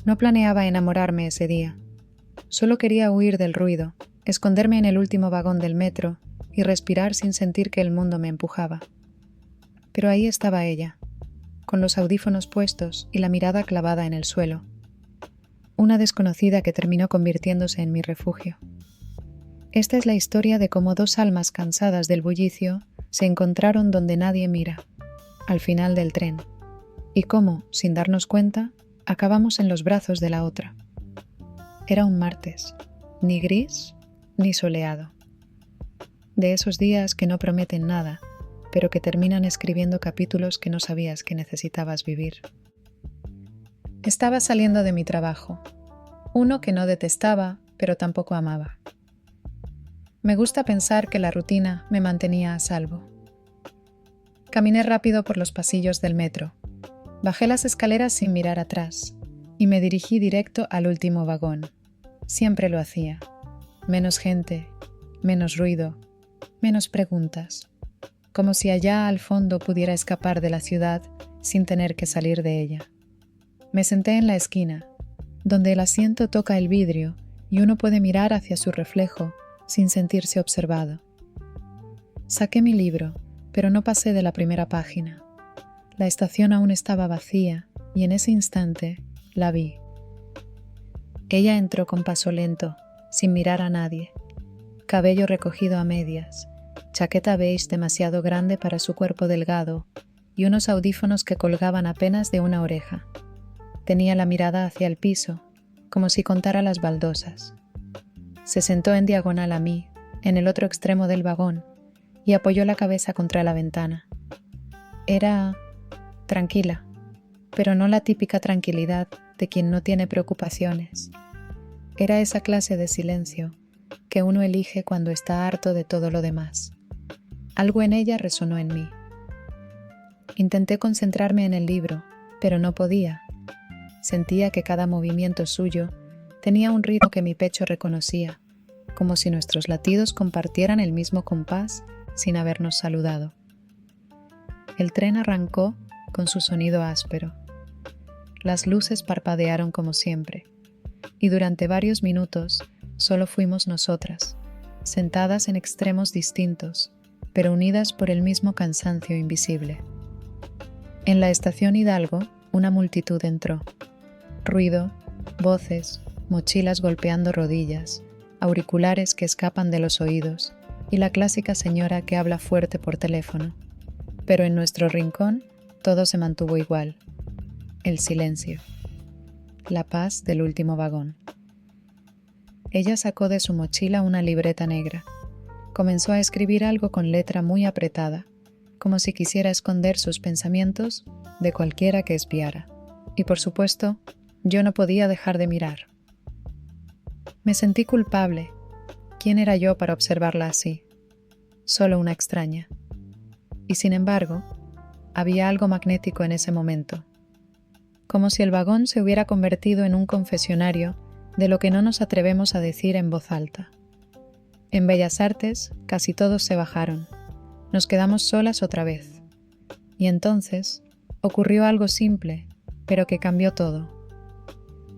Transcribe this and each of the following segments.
No planeaba enamorarme ese día. Solo quería huir del ruido, esconderme en el último vagón del metro y respirar sin sentir que el mundo me empujaba. Pero ahí estaba ella, con los audífonos puestos y la mirada clavada en el suelo. Una desconocida que terminó convirtiéndose en mi refugio. Esta es la historia de cómo dos almas cansadas del bullicio se encontraron donde nadie mira, al final del tren, y cómo, sin darnos cuenta, acabamos en los brazos de la otra. Era un martes, ni gris ni soleado. De esos días que no prometen nada, pero que terminan escribiendo capítulos que no sabías que necesitabas vivir. Estaba saliendo de mi trabajo, uno que no detestaba, pero tampoco amaba. Me gusta pensar que la rutina me mantenía a salvo. Caminé rápido por los pasillos del metro, bajé las escaleras sin mirar atrás y me dirigí directo al último vagón. Siempre lo hacía. Menos gente, menos ruido, menos preguntas. Como si allá al fondo pudiera escapar de la ciudad sin tener que salir de ella. Me senté en la esquina, donde el asiento toca el vidrio y uno puede mirar hacia su reflejo sin sentirse observado. Saqué mi libro, pero no pasé de la primera página. La estación aún estaba vacía y en ese instante la vi. Ella entró con paso lento, sin mirar a nadie. Cabello recogido a medias, chaqueta beige demasiado grande para su cuerpo delgado y unos audífonos que colgaban apenas de una oreja. Tenía la mirada hacia el piso, como si contara las baldosas. Se sentó en diagonal a mí, en el otro extremo del vagón, y apoyó la cabeza contra la ventana. Era tranquila, pero no la típica tranquilidad de quien no tiene preocupaciones. Era esa clase de silencio que uno elige cuando está harto de todo lo demás. Algo en ella resonó en mí. Intenté concentrarme en el libro, pero no podía. Sentía que cada movimiento suyo tenía un ritmo que mi pecho reconocía, como si nuestros latidos compartieran el mismo compás sin habernos saludado. El tren arrancó con su sonido áspero. Las luces parpadearon como siempre, y durante varios minutos solo fuimos nosotras, sentadas en extremos distintos, pero unidas por el mismo cansancio invisible. En la estación Hidalgo, una multitud entró. Ruido, voces, mochilas golpeando rodillas, auriculares que escapan de los oídos y la clásica señora que habla fuerte por teléfono. Pero en nuestro rincón todo se mantuvo igual. El silencio. La paz del último vagón. Ella sacó de su mochila una libreta negra. Comenzó a escribir algo con letra muy apretada, como si quisiera esconder sus pensamientos de cualquiera que espiara. Y por supuesto, yo no podía dejar de mirar. Me sentí culpable. ¿Quién era yo para observarla así? Solo una extraña. Y sin embargo, había algo magnético en ese momento. Como si el vagón se hubiera convertido en un confesionario de lo que no nos atrevemos a decir en voz alta. En Bellas Artes, casi todos se bajaron. Nos quedamos solas otra vez. Y entonces, ocurrió algo simple, pero que cambió todo.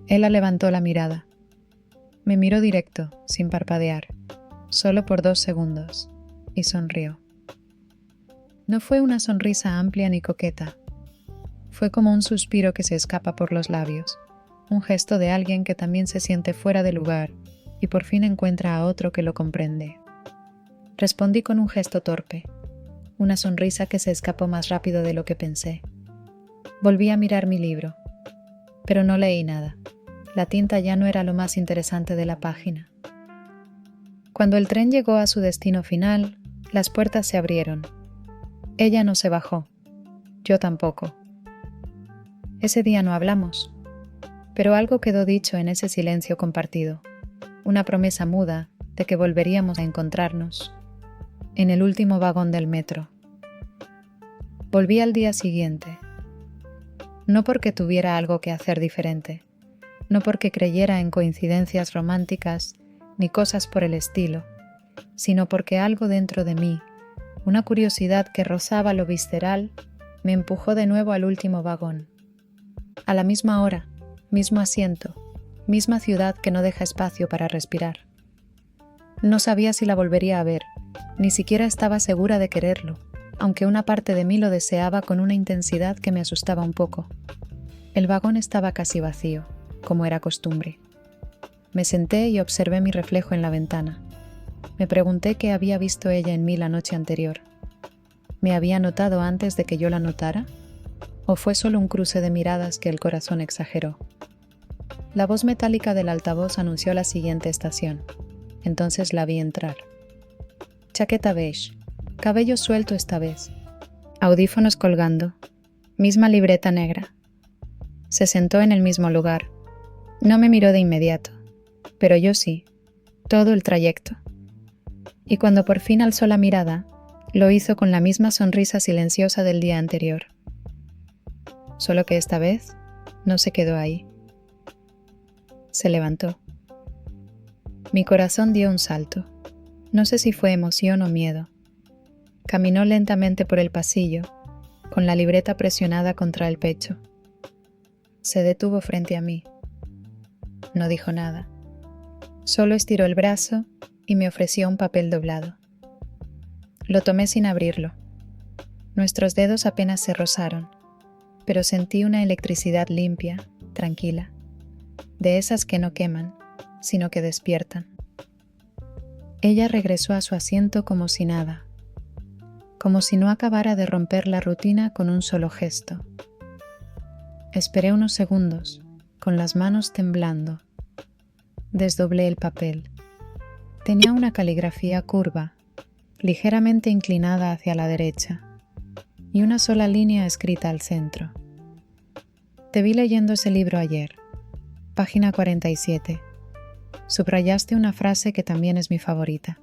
Ella levantó la mirada. Me miró directo, sin parpadear, solo por 2 segundos, y sonrió. No fue una sonrisa amplia ni coqueta. Fue como un suspiro que se escapa por los labios, un gesto de alguien que también se siente fuera de lugar y por fin encuentra a otro que lo comprende. Respondí con un gesto torpe, una sonrisa que se escapó más rápido de lo que pensé. Volví a mirar mi libro, pero no leí nada. La tinta ya no era lo más interesante de la página. Cuando el tren llegó a su destino final, las puertas se abrieron. Ella no se bajó, yo tampoco. Ese día no hablamos, pero algo quedó dicho en ese silencio compartido, una promesa muda de que volveríamos a encontrarnos, en el último vagón del metro. Volví al día siguiente, no porque tuviera algo que hacer diferente, no porque creyera en coincidencias románticas ni cosas por el estilo, sino porque algo dentro de mí, una curiosidad que rozaba lo visceral, me empujó de nuevo al último vagón. A la misma hora, mismo asiento, misma ciudad que no deja espacio para respirar. No sabía si la volvería a ver, ni siquiera estaba segura de quererlo, aunque una parte de mí lo deseaba con una intensidad que me asustaba un poco. El vagón estaba casi vacío, como era costumbre. Me senté y observé mi reflejo en la ventana. Me pregunté qué había visto ella en mí la noche anterior. ¿Me había notado antes de que yo la notara? ¿O fue solo un cruce de miradas que el corazón exageró? La voz metálica del altavoz anunció la siguiente estación. Entonces la vi entrar. Chaqueta beige, cabello suelto esta vez, audífonos colgando, misma libreta negra. Se sentó en el mismo lugar. No me miró de inmediato, pero yo sí, todo el trayecto. Y cuando por fin alzó la mirada, lo hizo con la misma sonrisa silenciosa del día anterior. Solo que esta vez no se quedó ahí. Se levantó. Mi corazón dio un salto. No sé si fue emoción o miedo. Caminó lentamente por el pasillo, con la libreta presionada contra el pecho. Se detuvo frente a mí. No dijo nada. Solo estiró el brazo y me ofreció un papel doblado. Lo tomé sin abrirlo. Nuestros dedos apenas se rozaron, pero sentí una electricidad limpia, tranquila, de esas que no queman, sino que despiertan. Ella regresó a su asiento como si nada, como si no acabara de romper la rutina con un solo gesto. Esperé unos segundos, con las manos temblando. Desdoblé el papel. Tenía una caligrafía curva, ligeramente inclinada hacia la derecha, y una sola línea escrita al centro. Te vi leyendo ese libro ayer, página 47. Subrayaste una frase que también es mi favorita.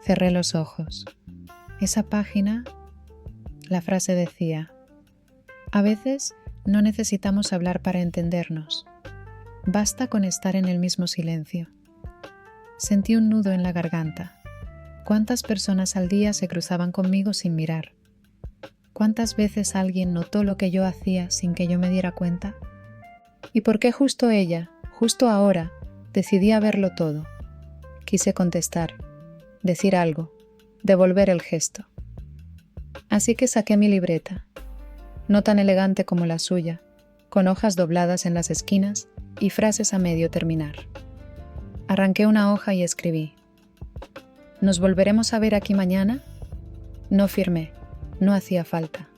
Cerré los ojos. Esa página, la frase decía: a veces no necesitamos hablar para entendernos. Basta con estar en el mismo silencio. Sentí un nudo en la garganta. ¿Cuántas personas al día se cruzaban conmigo sin mirar? ¿Cuántas veces alguien notó lo que yo hacía sin que yo me diera cuenta? ¿Y por qué justo ella, justo ahora, decidía verlo todo? Quise contestar, decir algo, devolver el gesto. Así que saqué mi libreta, no tan elegante como la suya, con hojas dobladas en las esquinas y frases a medio terminar. Arranqué una hoja y escribí: ¿nos volveremos a ver aquí mañana? No firmé, no hacía falta.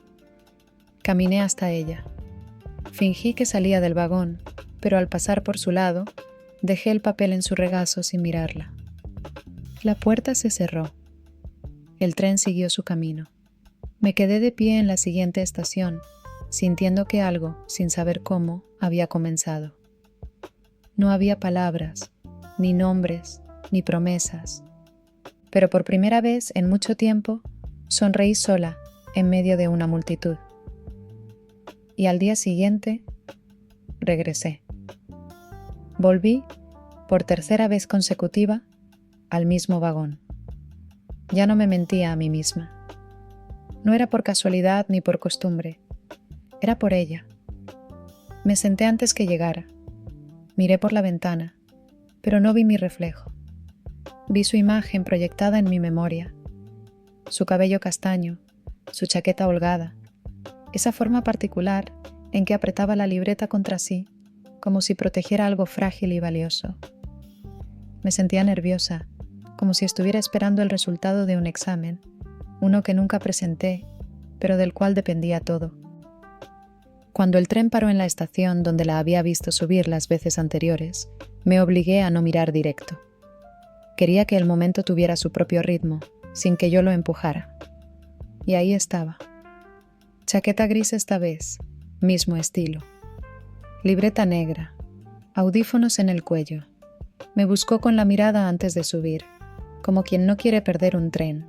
Caminé hasta ella. Fingí que salía del vagón, pero al pasar por su lado, dejé el papel en su regazo sin mirarla. La puerta se cerró. El tren siguió su camino. Me quedé de pie en la siguiente estación, sintiendo que algo, sin saber cómo, había comenzado. No había palabras, ni nombres, ni promesas. Pero por primera vez en mucho tiempo, sonreí sola en medio de una multitud. Y al día siguiente, regresé. Volví, por tercera vez consecutiva, al mismo vagón. Ya no me mentía a mí misma. No era por casualidad ni por costumbre. Era por ella. Me senté antes que llegara. Miré por la ventana, pero no vi mi reflejo. Vi su imagen proyectada en mi memoria. Su cabello castaño, su chaqueta holgada, esa forma particular en que apretaba la libreta contra sí, como si protegiera algo frágil y valioso. Me sentía nerviosa, como si estuviera esperando el resultado de un examen, uno que nunca presenté, pero del cual dependía todo. Cuando el tren paró en la estación donde la había visto subir las veces anteriores, me obligué a no mirar directo. Quería que el momento tuviera su propio ritmo, sin que yo lo empujara. Y ahí estaba. Chaqueta gris esta vez, mismo estilo. Libreta negra, audífonos en el cuello. Me buscó con la mirada antes de subir, como quien no quiere perder un tren,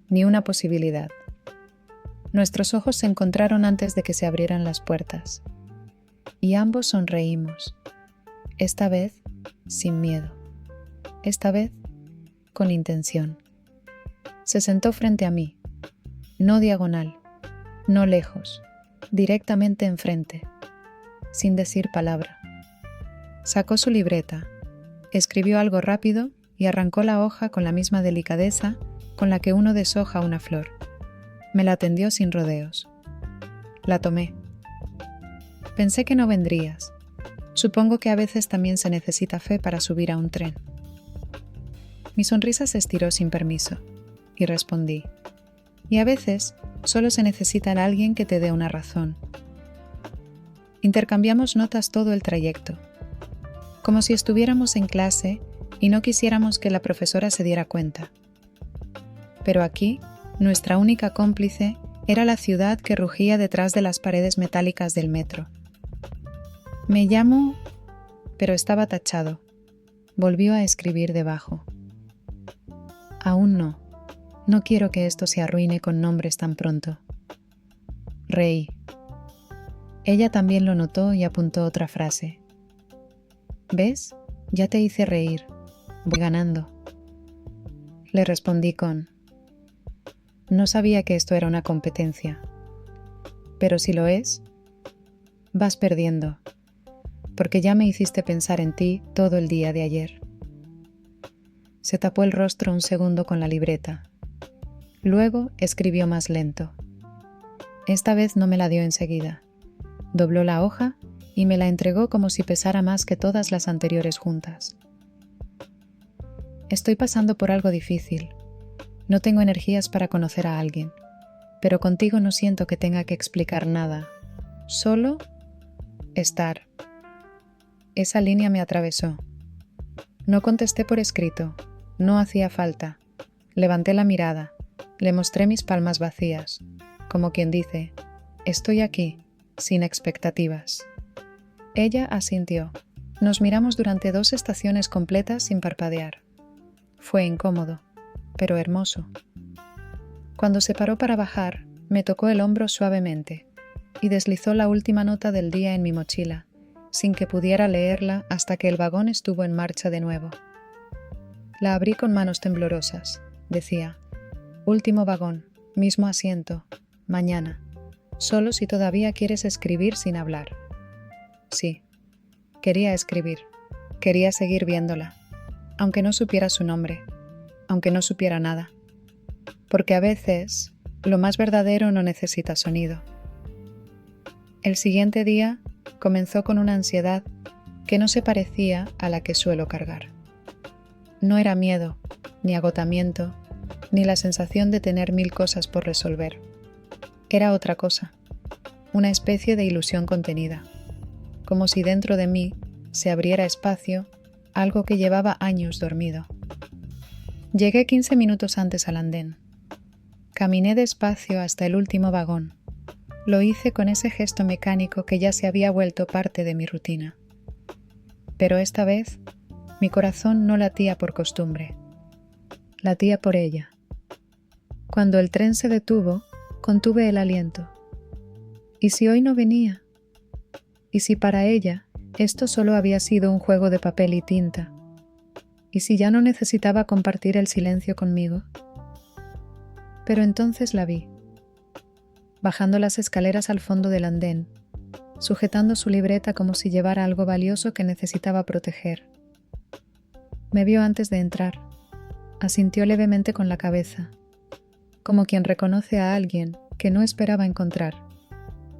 ni una posibilidad. Nuestros ojos se encontraron antes de que se abrieran las puertas, y ambos sonreímos, esta vez sin miedo, esta vez con intención. Se sentó frente a mí, no diagonal, no lejos, directamente enfrente. sin decir palabra. Sacó su libreta, escribió algo rápido y arrancó la hoja con la misma delicadeza con la que uno deshoja una flor. Me la tendió sin rodeos. La tomé. Pensé que no vendrías. Supongo que a veces también se necesita fe para subir a un tren. Mi sonrisa se estiró sin permiso, y respondí. Y a veces solo se necesita a alguien que te dé una razón. Intercambiamos notas todo el trayecto, como si estuviéramos en clase y no quisiéramos que la profesora se diera cuenta. Pero aquí, nuestra única cómplice era la ciudad que rugía detrás de las paredes metálicas del metro. Me llamo... pero estaba tachado. Volvió a escribir debajo. Aún no. No quiero que esto se arruine con nombres tan pronto. Reí. Ella también lo notó y apuntó otra frase. ¿Ves? Ya te hice reír. Voy ganando. Le respondí con... No sabía que esto era una competencia. Pero si lo es, vas perdiendo, porque ya me hiciste pensar en ti todo el día de ayer. Se tapó el rostro un segundo con la libreta. Luego escribió más lento. Esta vez no me la dio enseguida. Dobló la hoja y me la entregó como si pesara más que todas las anteriores juntas. Estoy pasando por algo difícil. No tengo energías para conocer a alguien, pero contigo no siento que tenga que explicar nada. Solo estar. Esa línea me atravesó. No contesté por escrito. No hacía falta. Levanté la mirada. Le mostré mis palmas vacías, como quien dice, estoy aquí, sin expectativas. Ella asintió. Nos miramos durante 2 estaciones completas sin parpadear. Fue incómodo, pero hermoso. Cuando se paró para bajar, me tocó el hombro suavemente y deslizó la última nota del día en mi mochila, sin que pudiera leerla hasta que el vagón estuvo en marcha de nuevo. La abrí con manos temblorosas. Decía, último vagón, mismo asiento, mañana, solo si todavía quieres escribir sin hablar. Sí, quería escribir, quería seguir viéndola, aunque no supiera su nombre, aunque no supiera nada. Porque a veces, lo más verdadero no necesita sonido. El siguiente día comenzó con una ansiedad que no se parecía a la que suelo cargar. No era miedo, ni agotamiento, ni la sensación de tener 1000 cosas por resolver. Era otra cosa, una especie de ilusión contenida, como si dentro de mí se abriera espacio, algo que llevaba años dormido. Llegué 15 minutos antes al andén. Caminé despacio hasta el último vagón. Lo hice con ese gesto mecánico que ya se había vuelto parte de mi rutina. Pero esta vez, mi corazón no latía por costumbre. Latía por ella. Cuando el tren se detuvo, contuve el aliento. ¿Y si hoy no venía? ¿Y si para ella esto solo había sido un juego de papel y tinta? ¿Y si ya no necesitaba compartir el silencio conmigo? Pero entonces la vi, bajando las escaleras al fondo del andén, sujetando su libreta como si llevara algo valioso que necesitaba proteger. Me vio antes de entrar, asintió levemente con la cabeza, como quien reconoce a alguien que no esperaba encontrar,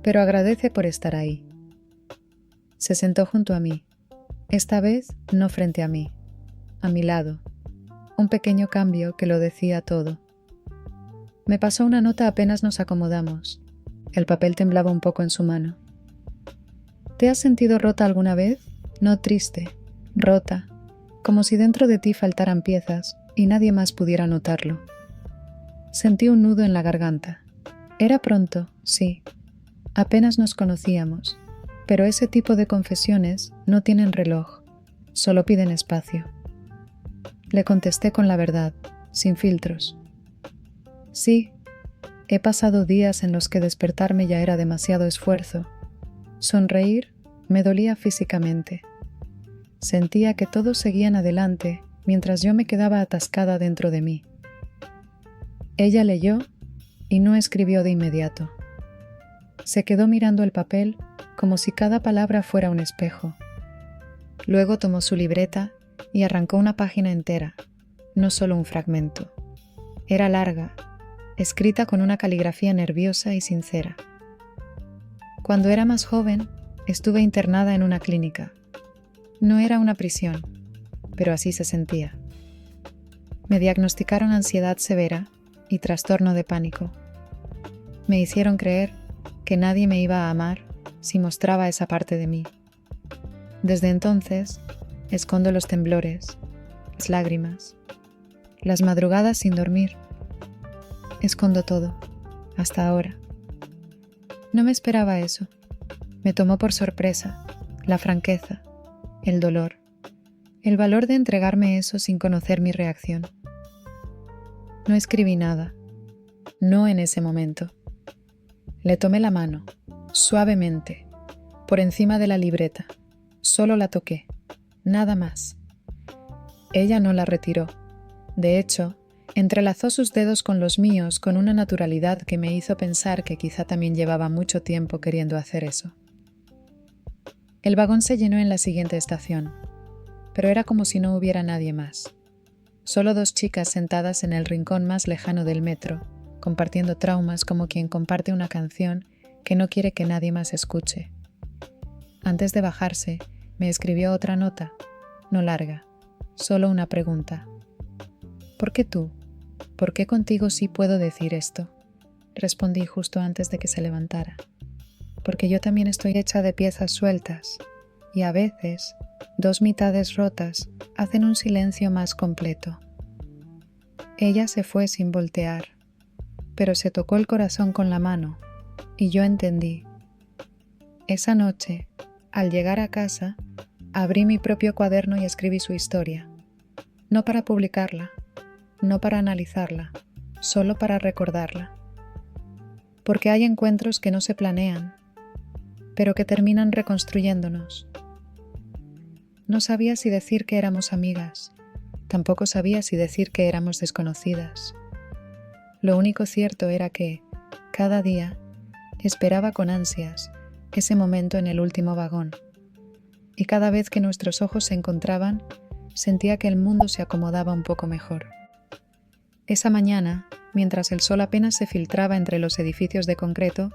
pero agradece por estar ahí. Se sentó junto a mí, esta vez no frente a mí, a mi lado, un pequeño cambio que lo decía todo. Me pasó una nota apenas nos acomodamos. El papel temblaba un poco en su mano. ¿Te has sentido rota alguna vez? No triste, rota, como si dentro de ti faltaran piezas y nadie más pudiera notarlo. Sentí un nudo en la garganta. Era pronto, sí. Apenas nos conocíamos, pero ese tipo de confesiones no tienen reloj, solo piden espacio. Le contesté con la verdad, sin filtros. Sí, he pasado días en los que despertarme ya era demasiado esfuerzo. Sonreír me dolía físicamente. Sentía que todos seguían adelante mientras yo me quedaba atascada dentro de mí. Ella leyó y no escribió de inmediato. Se quedó mirando el papel como si cada palabra fuera un espejo. Luego tomó su libreta y arrancó una página entera, no solo un fragmento. Era larga, escrita con una caligrafía nerviosa y sincera. Cuando era más joven, estuve internada en una clínica. No era una prisión, pero así se sentía. Me diagnosticaron ansiedad severa y trastorno de pánico. Me hicieron creer que nadie me iba a amar si mostraba esa parte de mí. Desde entonces, escondo los temblores, las lágrimas, las madrugadas sin dormir. Escondo todo, hasta ahora. No me esperaba eso. Me tomó por sorpresa, la franqueza, el dolor, el valor de entregarme eso sin conocer mi reacción. No escribí nada, no en ese momento. Le tomé la mano, suavemente, por encima de la libreta. Solo la toqué, nada más. Ella no la retiró. De hecho, entrelazó sus dedos con los míos con una naturalidad que me hizo pensar que quizá también llevaba mucho tiempo queriendo hacer eso. El vagón se llenó en la siguiente estación, pero era como si no hubiera nadie más. Solo dos chicas sentadas en el rincón más lejano del metro, compartiendo traumas como quien comparte una canción que no quiere que nadie más escuche. Antes de bajarse, me escribió otra nota, no larga, solo una pregunta. ¿Por qué tú? ¿Por qué contigo sí puedo decir esto? Respondí justo antes de que se levantara. Porque yo también estoy hecha de piezas sueltas, y a veces, dos mitades rotas hacen un silencio más completo. Ella se fue sin voltear, pero se tocó el corazón con la mano, y yo entendí. Esa noche, al llegar a casa, abrí mi propio cuaderno y escribí su historia. No para publicarla, no para analizarla, solo para recordarla. Porque hay encuentros que no se planean, pero que terminan reconstruyéndonos. No sabía si decir que éramos amigas, tampoco sabía si decir que éramos desconocidas. Lo único cierto era que, cada día, esperaba con ansias ese momento en el último vagón, y cada vez que nuestros ojos se encontraban, sentía que el mundo se acomodaba un poco mejor. Esa mañana, mientras el sol apenas se filtraba entre los edificios de concreto,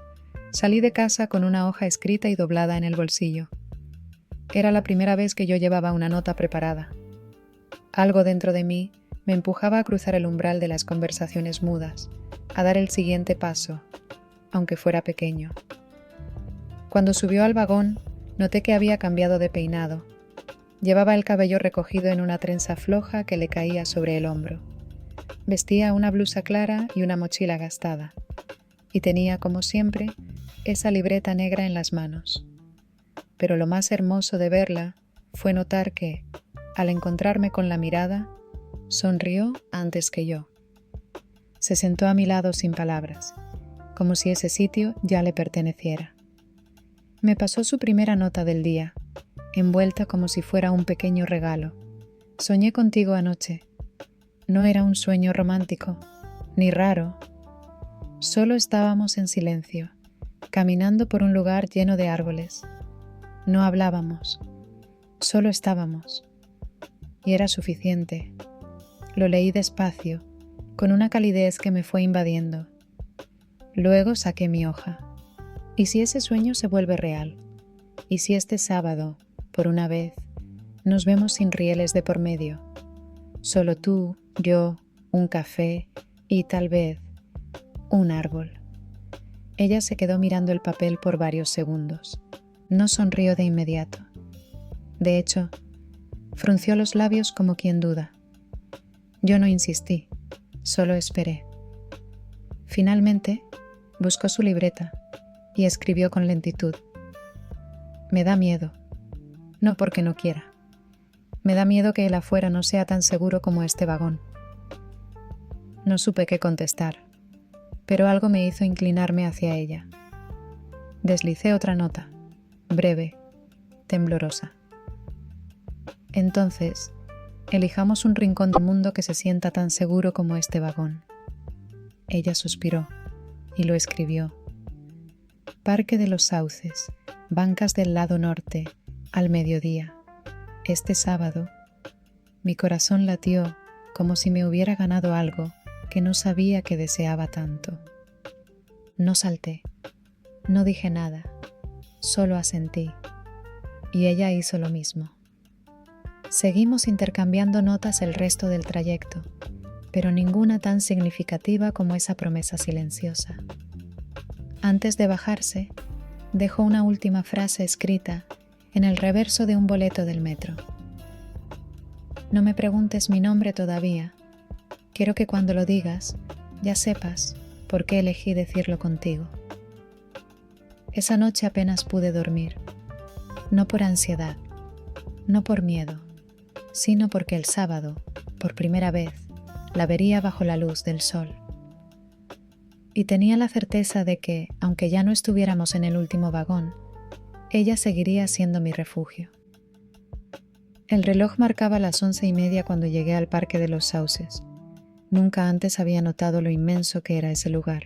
salí de casa con una hoja escrita y doblada en el bolsillo. Era la primera vez que yo llevaba una nota preparada. Algo dentro de mí me empujaba a cruzar el umbral de las conversaciones mudas, a dar el siguiente paso, aunque fuera pequeño. Cuando subió al vagón, noté que había cambiado de peinado. Llevaba el cabello recogido en una trenza floja que le caía sobre el hombro. Vestía una blusa clara y una mochila gastada, y tenía, como siempre, esa libreta negra en las manos. Pero lo más hermoso de verla fue notar que, al encontrarme con la mirada, sonrió antes que yo. Se sentó a mi lado sin palabras, como si ese sitio ya le perteneciera. Me pasó su primera nota del día, envuelta como si fuera un pequeño regalo. Soñé contigo anoche. No era un sueño romántico, ni raro. Solo estábamos en silencio, caminando por un lugar lleno de árboles. No hablábamos, solo estábamos. Y era suficiente. Lo leí despacio, con una calidez que me fue invadiendo. Luego saqué mi hoja. ¿Y si ese sueño se vuelve real? ¿Y si este sábado, por una vez, nos vemos sin rieles de por medio? Solo tú, yo, un café y tal vez un árbol. Ella se quedó mirando el papel por varios segundos. No sonrió de inmediato. De hecho, frunció los labios como quien duda. Yo no insistí, solo esperé. Finalmente, buscó su libreta y escribió con lentitud. Me da miedo, no porque no quiera. Me da miedo que el afuera no sea tan seguro como este vagón. No supe qué contestar, pero algo me hizo inclinarme hacia ella. Deslicé otra nota, breve, temblorosa. Entonces, elijamos un rincón del mundo que se sienta tan seguro como este vagón. Ella suspiró y lo escribió. Parque de los Sauces, bancas del lado norte, al mediodía. Este sábado, mi corazón latió como si me hubiera ganado algo que no sabía que deseaba tanto. No salté, no dije nada, solo asentí, y ella hizo lo mismo. Seguimos intercambiando notas el resto del trayecto, pero ninguna tan significativa como esa promesa silenciosa. Antes de bajarse, dejó una última frase escrita en el reverso de un boleto del metro. No me preguntes mi nombre todavía. Quiero que cuando lo digas, ya sepas por qué elegí decirlo contigo. Esa noche apenas pude dormir, no por ansiedad, no por miedo, sino porque el sábado, por primera vez, la vería bajo la luz del sol. Y tenía la certeza de que, aunque ya no estuviéramos en el último vagón, ella seguiría siendo mi refugio. El reloj marcaba las 11:30 cuando llegué al Parque de los Sauces. Nunca antes había notado lo inmenso que era ese lugar.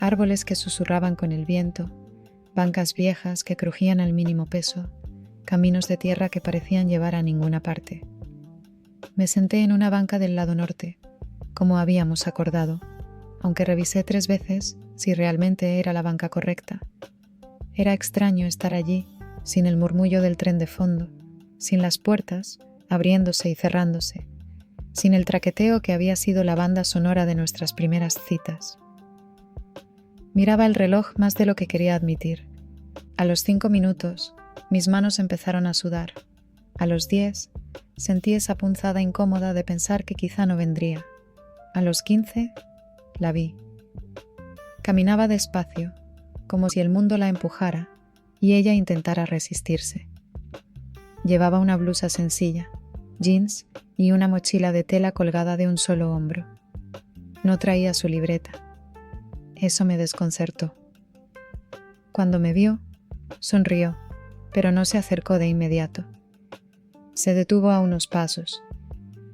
Árboles que susurraban con el viento, bancas viejas que crujían al mínimo peso, caminos de tierra que parecían llevar a ninguna parte. Me senté en una banca del lado norte, como habíamos acordado, aunque revisé 3 veces si realmente era la banca correcta. Era extraño estar allí, sin el murmullo del tren de fondo, sin las puertas abriéndose y cerrándose, sin el traqueteo que había sido la banda sonora de nuestras primeras citas. Miraba el reloj más de lo que quería admitir. A los 5 minutos, mis manos empezaron a sudar. A los 10, sentí esa punzada incómoda de pensar que quizá no vendría. A los 15, la vi. Caminaba despacio, como si el mundo la empujara y ella intentara resistirse. Llevaba una blusa sencilla, jeans y una mochila de tela colgada de un solo hombro. No traía su libreta. Eso me desconcertó. Cuando me vio, sonrió, pero no se acercó de inmediato. Se detuvo a unos pasos.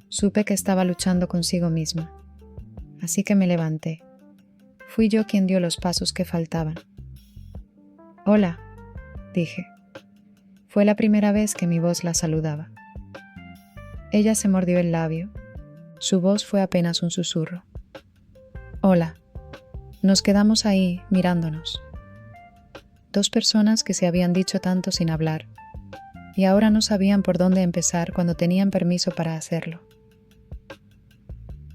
Supe que estaba luchando consigo misma. Así que me levanté. Fui yo quien dio los pasos que faltaban. «Hola», dije. Fue la primera vez que mi voz la saludaba. Ella se mordió el labio. Su voz fue apenas un susurro. «Hola». Nos quedamos ahí, mirándonos. 2 personas que se habían dicho tanto sin hablar, y ahora no sabían por dónde empezar cuando tenían permiso para hacerlo.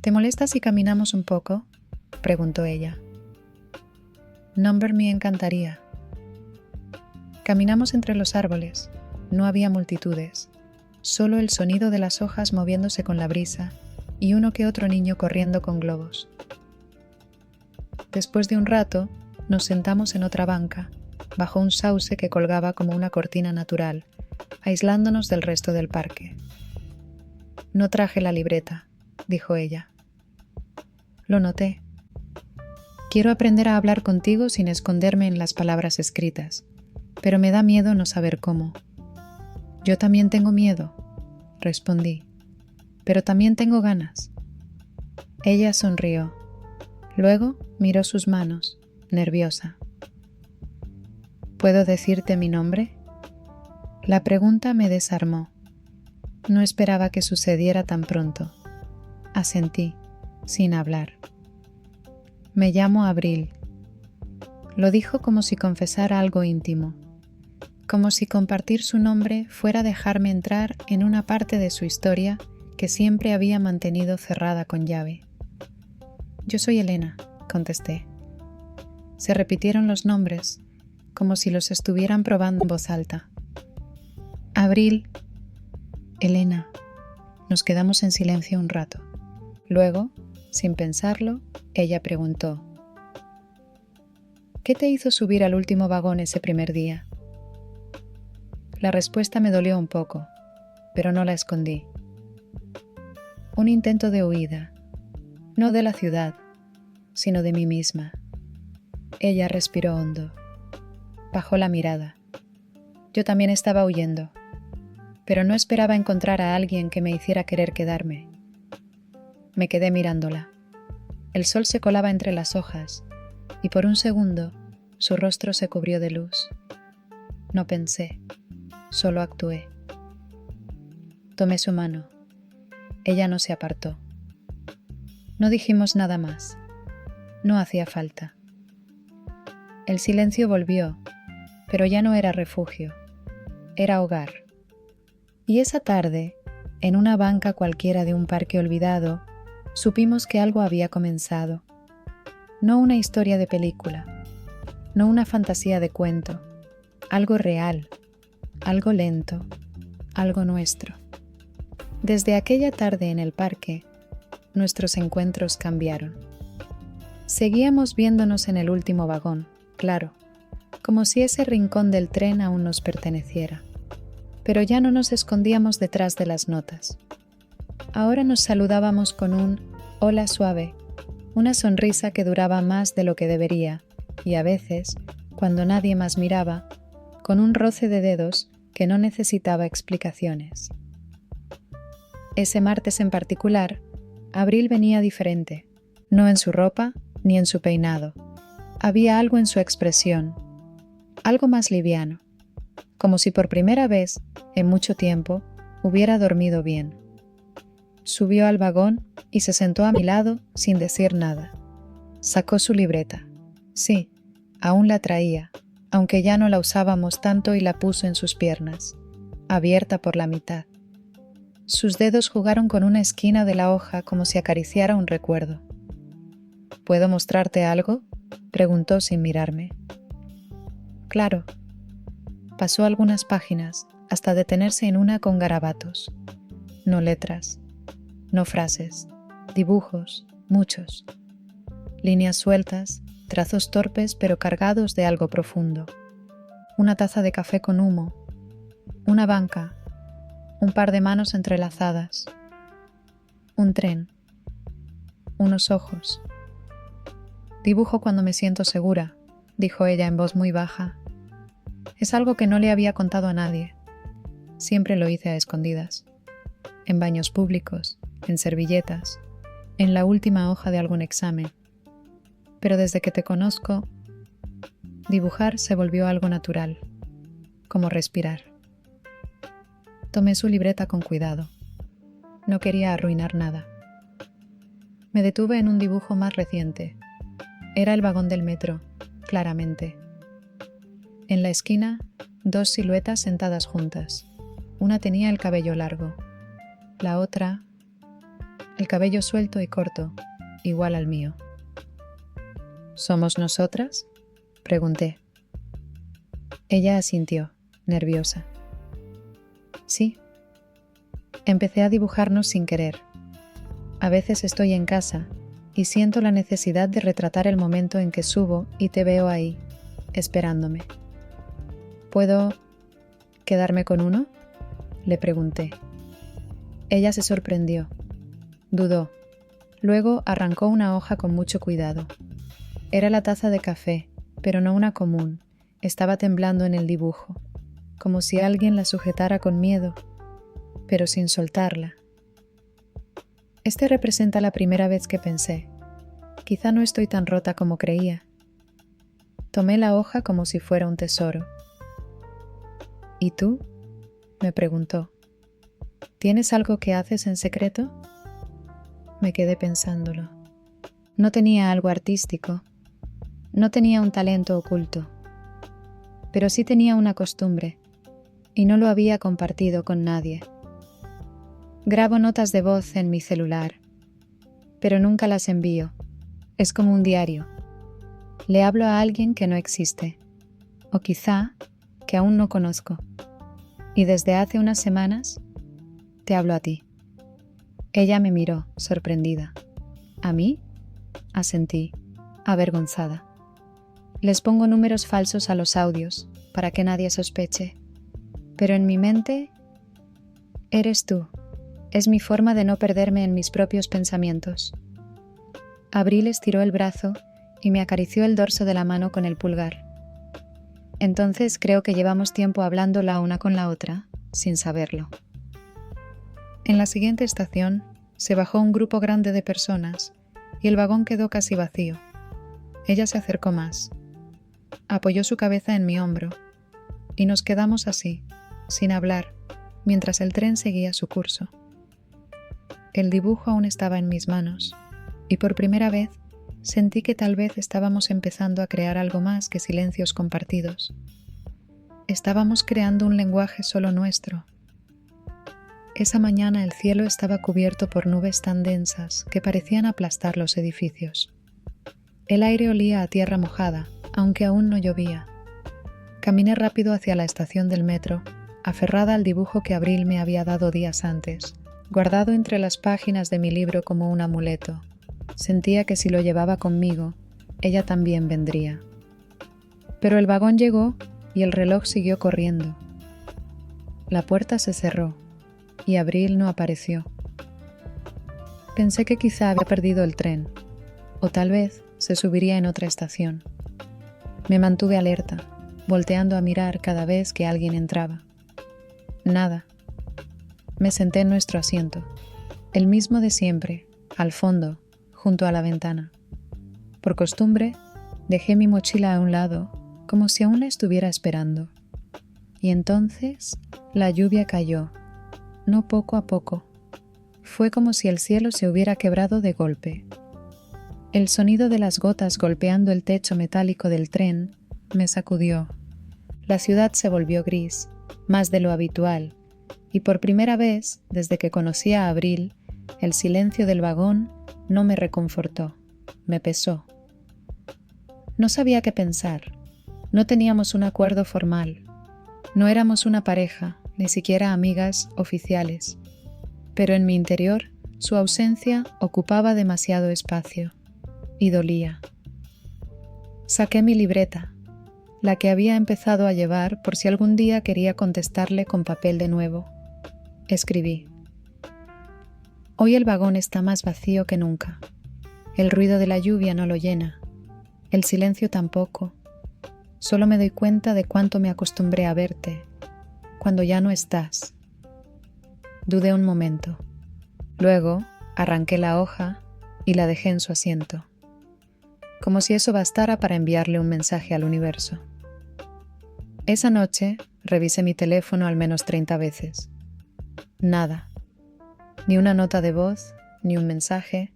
«¿Te molesta si caminamos un poco?», preguntó ella. «Number me encantaría». Caminamos entre los árboles. No había multitudes, solo el sonido de las hojas moviéndose con la brisa y uno que otro niño corriendo con globos. Después de un rato, nos sentamos en otra banca, bajo un sauce que colgaba como una cortina natural, aislándonos del resto del parque. «No traje la libreta», dijo ella. Lo noté. «Quiero aprender a hablar contigo sin esconderme en las palabras escritas, pero me da miedo no saber cómo». «Yo también tengo miedo», respondí, «pero también tengo ganas». Ella sonrió. Luego miró sus manos, nerviosa. «¿Puedo decirte mi nombre?». La pregunta me desarmó. No esperaba que sucediera tan pronto. Asentí, sin hablar. «Me llamo Abril». Lo dijo como si confesara algo íntimo, como si compartir su nombre fuera dejarme entrar en una parte de su historia que siempre había mantenido cerrada con llave. «Yo soy Elena», contesté. Se repitieron los nombres, como si los estuvieran probando en voz alta. «Abril». «Elena». Nos quedamos en silencio un rato. Luego, sin pensarlo, ella preguntó: «¿Qué te hizo subir al último vagón ese primer día?». La respuesta me dolió un poco, pero no la escondí. Un intento de huida, no de la ciudad, sino de mí misma. Ella respiró hondo. Bajó la mirada. Yo también estaba huyendo, pero no esperaba encontrar a alguien que me hiciera querer quedarme. Me quedé mirándola. El sol se colaba entre las hojas, y por un segundo Su rostro se cubrió de luz. No pensé, solo actué. Tomé su mano. Ella no se apartó. No dijimos nada más. No hacía falta. El silencio volvió, pero ya no era refugio, era hogar. Y esa tarde, en una banca cualquiera de un parque olvidado, supimos que algo había comenzado. No una historia de película, no una fantasía de cuento, algo real, algo lento, algo nuestro. Desde aquella tarde en el parque, nuestros encuentros cambiaron. Seguíamos viéndonos en el último vagón, claro, como si ese rincón del tren aún nos perteneciera. Pero ya no nos escondíamos detrás de las notas. Ahora nos saludábamos con un hola suave, una sonrisa que duraba más de lo que debería, y a veces, cuando nadie más miraba, con un roce de dedos que no necesitaba explicaciones. Ese martes en particular, Abril venía diferente, no en su ropa ni en su peinado. Había algo en su expresión, algo más liviano, como si por primera vez, en mucho tiempo, hubiera dormido bien. Subió al vagón y se sentó a mi lado sin decir nada. Sacó su libreta. Sí, aún la traía, aunque ya no la usábamos tanto, y la puso en sus piernas, abierta por la mitad. Sus dedos jugaron con una esquina de la hoja como si acariciara un recuerdo. ¿Puedo mostrarte algo?, preguntó sin mirarme. Claro. Pasó algunas páginas hasta detenerse en una con garabatos. No letras, no frases, dibujos, muchos. Líneas sueltas, trazos torpes pero cargados de algo profundo. Una taza de café con humo, una banca, un par de manos entrelazadas, un tren, unos ojos. Dibujo cuando me siento segura, dijo ella en voz muy baja. Es algo que no le había contado a nadie. Siempre lo hice a escondidas. En baños públicos, en servilletas, en la última hoja de algún examen. Pero desde que te conozco, dibujar se volvió algo natural, como respirar. Tomé su libreta con cuidado. No quería arruinar nada. Me detuve en un dibujo más reciente. Era el vagón del metro, claramente. En la esquina, dos siluetas sentadas juntas. Una tenía el cabello largo. La otra, el cabello suelto y corto, igual al mío. ¿Somos nosotras?, pregunté. Ella asintió, nerviosa. Sí. Empecé a dibujarnos sin querer. A veces estoy en casa y siento la necesidad de retratar el momento en que subo y te veo ahí, esperándome. ¿Puedo quedarme con uno?, le pregunté. Ella se sorprendió. Dudó. Luego arrancó una hoja con mucho cuidado. Era la taza de café, pero no una común. Estaba temblando en el dibujo, como si alguien la sujetara con miedo, pero sin soltarla. Este representa la primera vez que pensé. Quizá no estoy tan rota como creía. Tomé la hoja como si fuera un tesoro. ¿Y tú?, me preguntó. ¿Tienes algo que haces en secreto? Me quedé pensándolo. No tenía algo artístico. No tenía un talento oculto. Pero sí tenía una costumbre, y no lo había compartido con nadie. Grabo notas de voz en mi celular, pero nunca las envío. Es como un diario. Le hablo a alguien que no existe, o quizá que aún no conozco. Y desde hace unas semanas te hablo a ti. Ella me miró, sorprendida. ¿A mí?, asentí, avergonzada. Les pongo números falsos a los audios, para que nadie sospeche. Pero en mi mente, eres tú. Es mi forma de no perderme en mis propios pensamientos. Abril estiró el brazo y me acarició el dorso de la mano con el pulgar. Entonces creo que llevamos tiempo hablando la una con la otra, sin saberlo. En la siguiente estación se bajó un grupo grande de personas y el vagón quedó casi vacío. Ella se acercó más. Apoyó su cabeza en mi hombro y nos quedamos así, sin hablar, mientras el tren seguía su curso. El dibujo aún estaba en mis manos y por primera vez sentí que tal vez estábamos empezando a crear algo más que silencios compartidos. Estábamos creando un lenguaje solo nuestro. Esa mañana el cielo estaba cubierto por nubes tan densas que parecían aplastar los edificios. El aire olía a tierra mojada, aunque aún no llovía. Caminé rápido hacia la estación del metro, aferrada al dibujo que Abril me había dado días antes, guardado entre las páginas de mi libro como un amuleto. Sentía que si lo llevaba conmigo, ella también vendría. Pero el vagón llegó y el reloj siguió corriendo. La puerta se cerró y Abril no apareció. Pensé que quizá había perdido el tren, o tal vez se subiría en otra estación. Me mantuve alerta, volteando a mirar cada vez que alguien entraba. Nada. Me senté en nuestro asiento, el mismo de siempre, al fondo, junto a la ventana. Por costumbre, dejé mi mochila a un lado, como si aún la estuviera esperando. Y entonces la lluvia cayó, no poco a poco. Fue como si el cielo se hubiera quebrado de golpe. El sonido de las gotas golpeando el techo metálico del tren me sacudió. La ciudad se volvió gris, más de lo habitual, y por primera vez, desde que conocí a Abril, el silencio del vagón no me reconfortó, me pesó. No sabía qué pensar. No teníamos un acuerdo formal. No éramos una pareja, ni siquiera amigas oficiales. Pero en mi interior, su ausencia ocupaba demasiado espacio. Y dolía. Saqué mi libreta, la que había empezado a llevar por si algún día quería contestarle con papel de nuevo. Escribí. Hoy el vagón está más vacío que nunca. El ruido de la lluvia no lo llena. El silencio tampoco. Solo me doy cuenta de cuánto me acostumbré a verte, cuando ya no estás. Dudé un momento. Luego arranqué la hoja y la dejé en su asiento, como si eso bastara para enviarle un mensaje al universo. Esa noche revisé mi teléfono al menos 30 veces. Nada. Ni una nota de voz, ni un mensaje,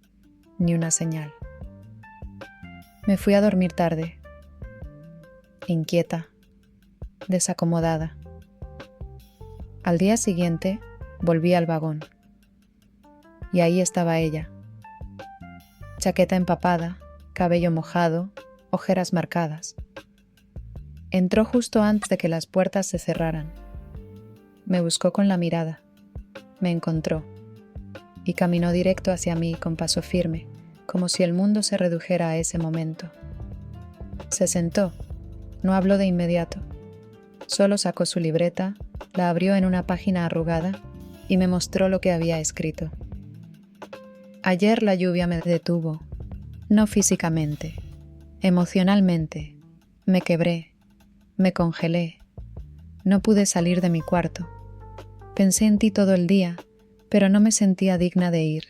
ni una señal. Me fui a dormir tarde, inquieta, desacomodada. Al día siguiente volví al vagón. Y ahí estaba ella. Chaqueta empapada, cabello mojado, ojeras marcadas. Entró justo antes de que las puertas se cerraran. Me buscó con la mirada. Me encontró. Y caminó directo hacia mí con paso firme, como si el mundo se redujera a ese momento. Se sentó. No habló de inmediato. Solo sacó su libreta, la abrió en una página arrugada y me mostró lo que había escrito. Ayer la lluvia me detuvo. No físicamente, emocionalmente. Me quebré, me congelé. No pude salir de mi cuarto. Pensé en ti todo el día, pero no me sentía digna de ir.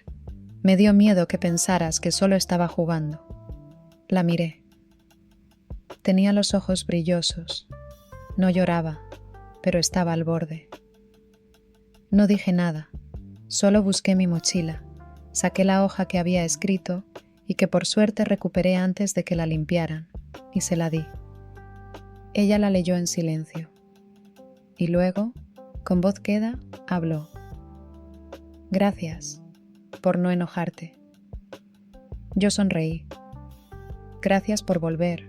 Me dio miedo que pensaras que solo estaba jugando. La miré. Tenía los ojos brillosos. No lloraba, pero estaba al borde. No dije nada, solo busqué mi mochila, saqué la hoja que había escrito y que por suerte recuperé antes de que la limpiaran, y se la di. Ella la leyó en silencio. Y luego, con voz queda, habló. Gracias por no enojarte. Yo sonreí. Gracias por volver.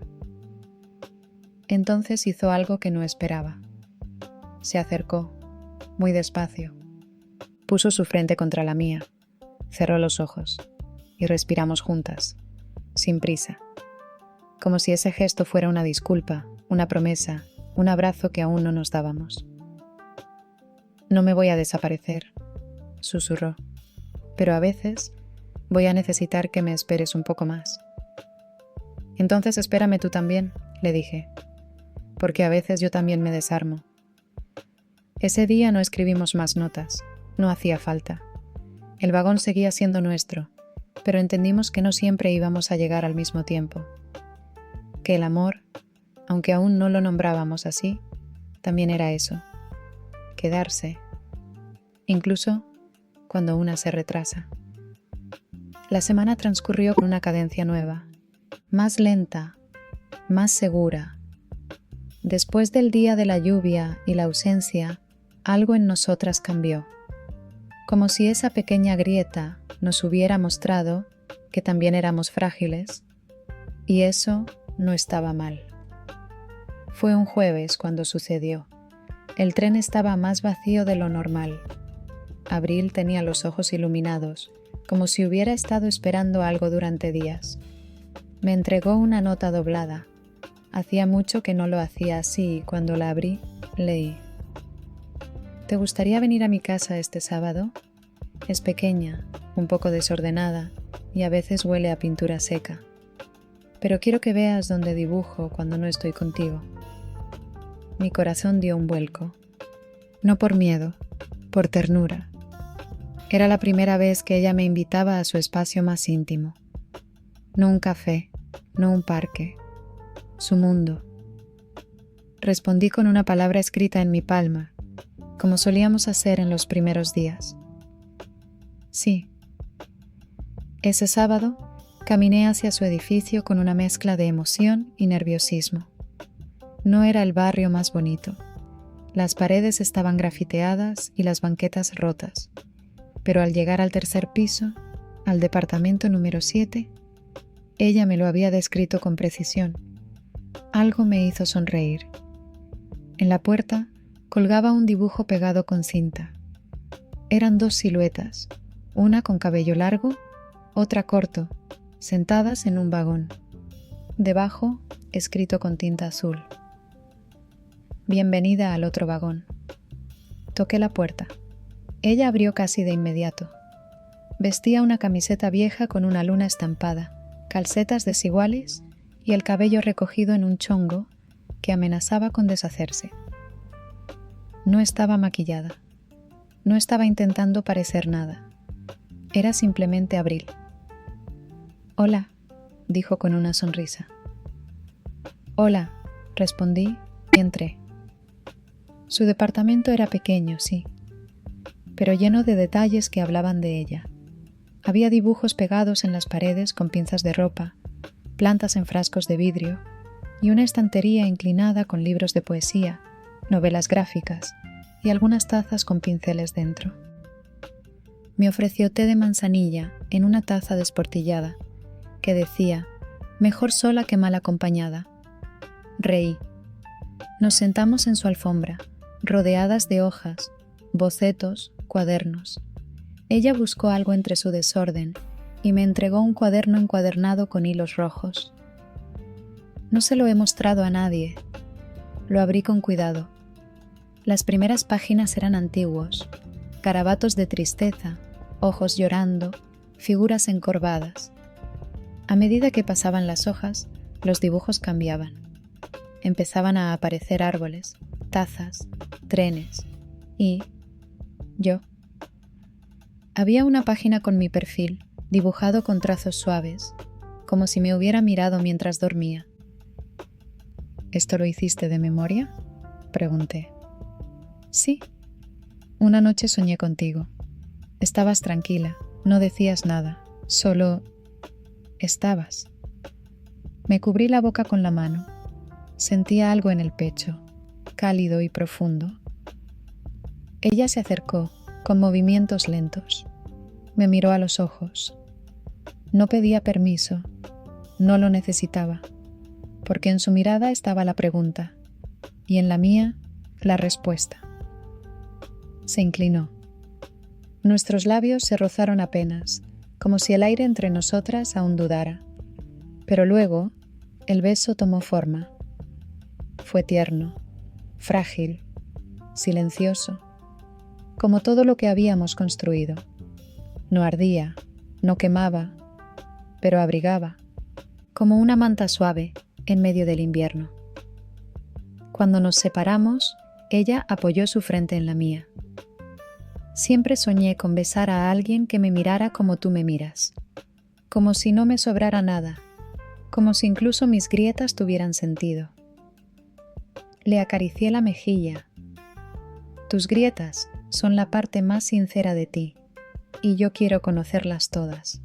Entonces hizo algo que no esperaba. Se acercó, muy despacio. Puso su frente contra la mía, cerró los ojos y respiramos juntas, sin prisa, como si ese gesto fuera una disculpa, una promesa, un abrazo que aún no nos dábamos. No me voy a desaparecer, susurró, pero a veces voy a necesitar que me esperes un poco más. Entonces espérame tú también, le dije, porque a veces yo también me desarmo. Ese día no escribimos más notas, no hacía falta. El vagón seguía siendo nuestro, pero entendimos que no siempre íbamos a llegar al mismo tiempo. Que el amor, aunque aún no lo nombrábamos así, también era eso, quedarse, incluso cuando una se retrasa. La semana transcurrió con una cadencia nueva, más lenta, más segura. Después del día de la lluvia y la ausencia, algo en nosotras cambió, como si esa pequeña grieta nos hubiera mostrado que también éramos frágiles, y eso no estaba mal. Fue un jueves cuando sucedió. El tren estaba más vacío de lo normal. Abril tenía los ojos iluminados, como si hubiera estado esperando algo durante días. Me entregó una nota doblada. Hacía mucho que no lo hacía así y cuando la abrí, leí. ¿Te gustaría venir a mi casa este sábado? Es pequeña, un poco desordenada y a veces huele a pintura seca. Pero quiero que veas dónde dibujo cuando no estoy contigo. Mi corazón dio un vuelco. No por miedo, por ternura. Era la primera vez que ella me invitaba a su espacio más íntimo. No un café, no un parque. Su mundo. Respondí con una palabra escrita en mi palma, como solíamos hacer en los primeros días. Sí. Ese sábado caminé hacia su edificio con una mezcla de emoción y nerviosismo. No era el barrio más bonito. Las paredes estaban grafiteadas y las banquetas rotas. Pero al llegar al tercer piso, al departamento número 7, ella me lo había descrito con precisión. Algo me hizo sonreír. En la puerta colgaba un dibujo pegado con cinta. Eran dos siluetas, una con cabello largo, otra corto, sentadas en un vagón. Debajo, escrito con tinta azul. Bienvenida al otro vagón. Toqué la puerta. Ella abrió casi de inmediato. Vestía una camiseta vieja con una luna estampada, calcetas desiguales y el cabello recogido en un chongo que amenazaba con deshacerse. No estaba maquillada. No estaba intentando parecer nada. Era simplemente Abril. «Hola», dijo con una sonrisa. «Hola», respondí y entré. Su departamento era pequeño, sí, pero lleno de detalles que hablaban de ella. Había dibujos pegados en las paredes con pinzas de ropa, plantas en frascos de vidrio y una estantería inclinada con libros de poesía, novelas gráficas y algunas tazas con pinceles dentro. Me ofreció té de manzanilla en una taza desportillada, que decía, mejor sola que mal acompañada. Reí. Nos sentamos en su alfombra, rodeadas de hojas, bocetos, cuadernos. Ella buscó algo entre su desorden y me entregó un cuaderno encuadernado con hilos rojos. No se lo he mostrado a nadie. Lo abrí con cuidado. Las primeras páginas eran antiguos, garabatos de tristeza, ojos llorando, figuras encorvadas. A medida que pasaban las hojas, los dibujos cambiaban. Empezaban a aparecer árboles, tazas, trenes y yo. Había una página con mi perfil, dibujado con trazos suaves, como si me hubiera mirado mientras dormía. ¿Esto lo hiciste de memoria?, pregunté. Sí. Una noche soñé contigo. Estabas tranquila, no decías nada, solo estabas. Me cubrí la boca con la mano. Sentía algo en el pecho, cálido y profundo. Ella se acercó, con movimientos lentos. Me miró a los ojos. No pedía permiso, no lo necesitaba, porque en su mirada estaba la pregunta, y en la mía, la respuesta. Se inclinó. Nuestros labios se rozaron apenas, como si el aire entre nosotras aún dudara. Pero luego, el beso tomó forma. Fue tierno, frágil, silencioso, como todo lo que habíamos construido. No ardía, no quemaba, pero abrigaba, como una manta suave en medio del invierno. Cuando nos separamos, ella apoyó su frente en la mía. Siempre soñé con besar a alguien que me mirara como tú me miras, como si no me sobrara nada, como si incluso mis grietas tuvieran sentido. Le acaricié la mejilla. Tus grietas son la parte más sincera de ti, y yo quiero conocerlas todas.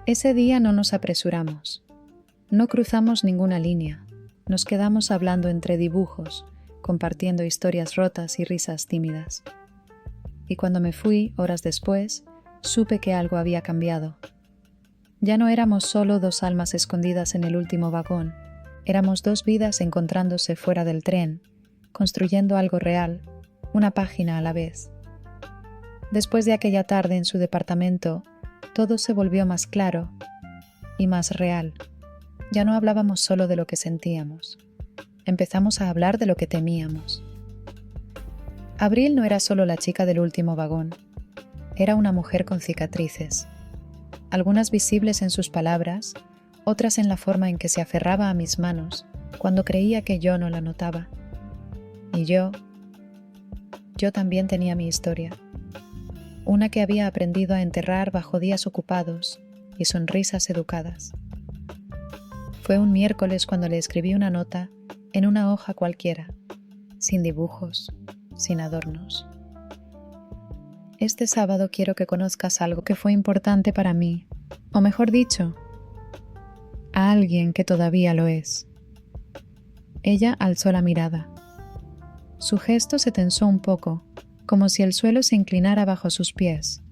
Ese día no nos apresuramos. No cruzamos ninguna línea. Nos quedamos hablando entre dibujos, compartiendo historias rotas y risas tímidas. Y cuando me fui, horas después, supe que algo había cambiado. Ya no éramos solo dos almas escondidas en el último vagón, éramos dos vidas encontrándose fuera del tren, construyendo algo real, una página a la vez. Después de aquella tarde en su departamento, todo se volvió más claro y más real. Ya no hablábamos solo de lo que sentíamos. Empezamos a hablar de lo que temíamos. Abril no era solo la chica del último vagón. Era una mujer con cicatrices. Algunas visibles en sus palabras, otras en la forma en que se aferraba a mis manos cuando creía que yo no la notaba. Y yo también tenía mi historia. Una que había aprendido a enterrar bajo días ocupados y sonrisas educadas. Fue un miércoles cuando le escribí una nota en una hoja cualquiera, sin dibujos, sin adornos. Este sábado quiero que conozcas algo que fue importante para mí, o mejor dicho, a alguien que todavía lo es. Ella alzó la mirada. Su gesto se tensó un poco, como si el suelo se inclinara bajo sus pies.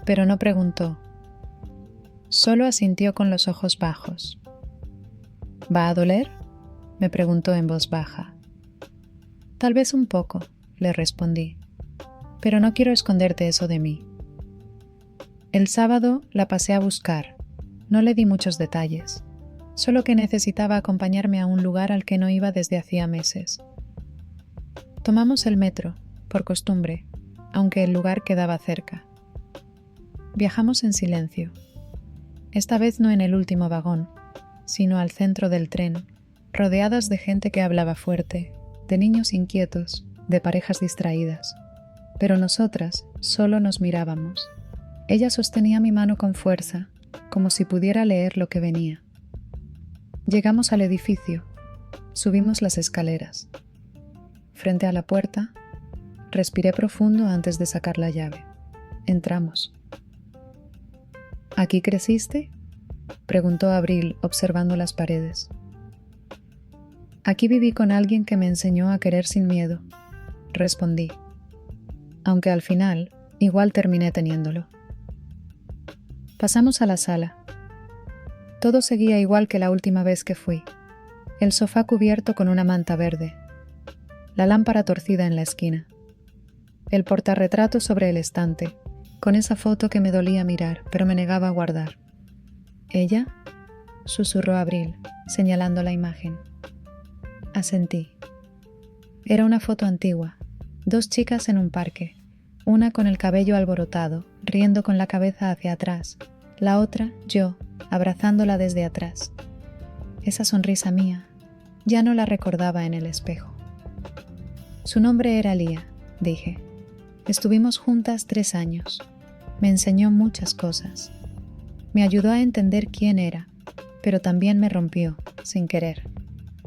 Pero no preguntó. Solo asintió con los ojos bajos. ¿Va a doler?, me preguntó en voz baja. Tal vez un poco, le respondí, pero no quiero esconderte eso de mí. El sábado la pasé a buscar. No le di muchos detalles, solo que necesitaba acompañarme a un lugar al que no iba desde hacía meses. Tomamos el metro, por costumbre, aunque el lugar quedaba cerca. Viajamos en silencio. Esta vez no en el último vagón, sino al centro del tren, rodeadas de gente que hablaba fuerte, de niños inquietos, de parejas distraídas. Pero nosotras solo nos mirábamos. Ella sostenía mi mano con fuerza, como si pudiera leer lo que venía. Llegamos al edificio. Subimos las escaleras. Frente a la puerta, respiré profundo antes de sacar la llave. Entramos. ¿Aquí creciste?, preguntó Abril observando las paredes. Aquí viví con alguien que me enseñó a querer sin miedo, respondí, aunque al final igual terminé teniéndolo. Pasamos a la sala. Todo seguía igual que la última vez que fui. El sofá cubierto con una manta verde, la lámpara torcida en la esquina, el portarretrato sobre el estante, con esa foto que me dolía mirar, pero me negaba a guardar. ¿Ella?, susurró Abril, señalando la imagen. Asentí. Era una foto antigua, dos chicas en un parque, una con el cabello alborotado, riendo con la cabeza hacia atrás, la otra, yo, abrazándola desde atrás. Esa sonrisa mía, ya no la recordaba en el espejo. Su nombre era Lía, dije. Estuvimos juntas 3 años. Me enseñó muchas cosas. Me ayudó a entender quién era, pero también me rompió, sin querer.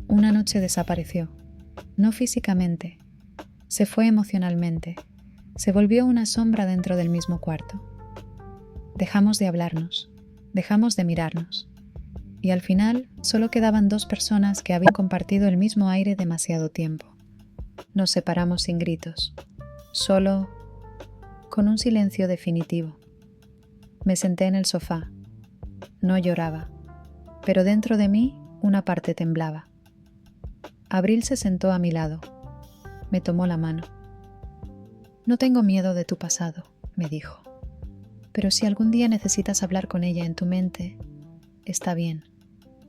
Una noche desapareció. No físicamente. Se fue emocionalmente. Se volvió una sombra dentro del mismo cuarto. Dejamos de hablarnos. Dejamos de mirarnos. Y al final solo quedaban 2 personas que habían compartido el mismo aire demasiado tiempo. Nos separamos sin gritos. Solo con un silencio definitivo. Me senté en el sofá. No lloraba, pero dentro de mí una parte temblaba. Abril se sentó a mi lado. Me tomó la mano. No tengo miedo de tu pasado, me dijo. Pero si algún día necesitas hablar con ella en tu mente, está bien.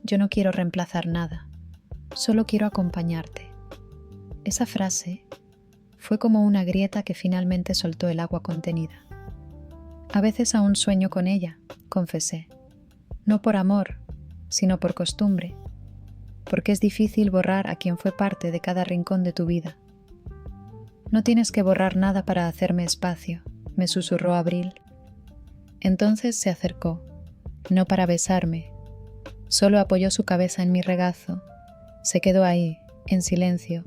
Yo no quiero reemplazar nada. Solo quiero acompañarte. Esa frase fue como una grieta que finalmente soltó el agua contenida. A veces aún sueño con ella, confesé. No por amor, sino por costumbre, porque es difícil borrar a quien fue parte de cada rincón de tu vida. No tienes que borrar nada para hacerme espacio, me susurró Abril. Entonces se acercó, no para besarme, solo apoyó su cabeza en mi regazo, Se quedó ahí, en silencio,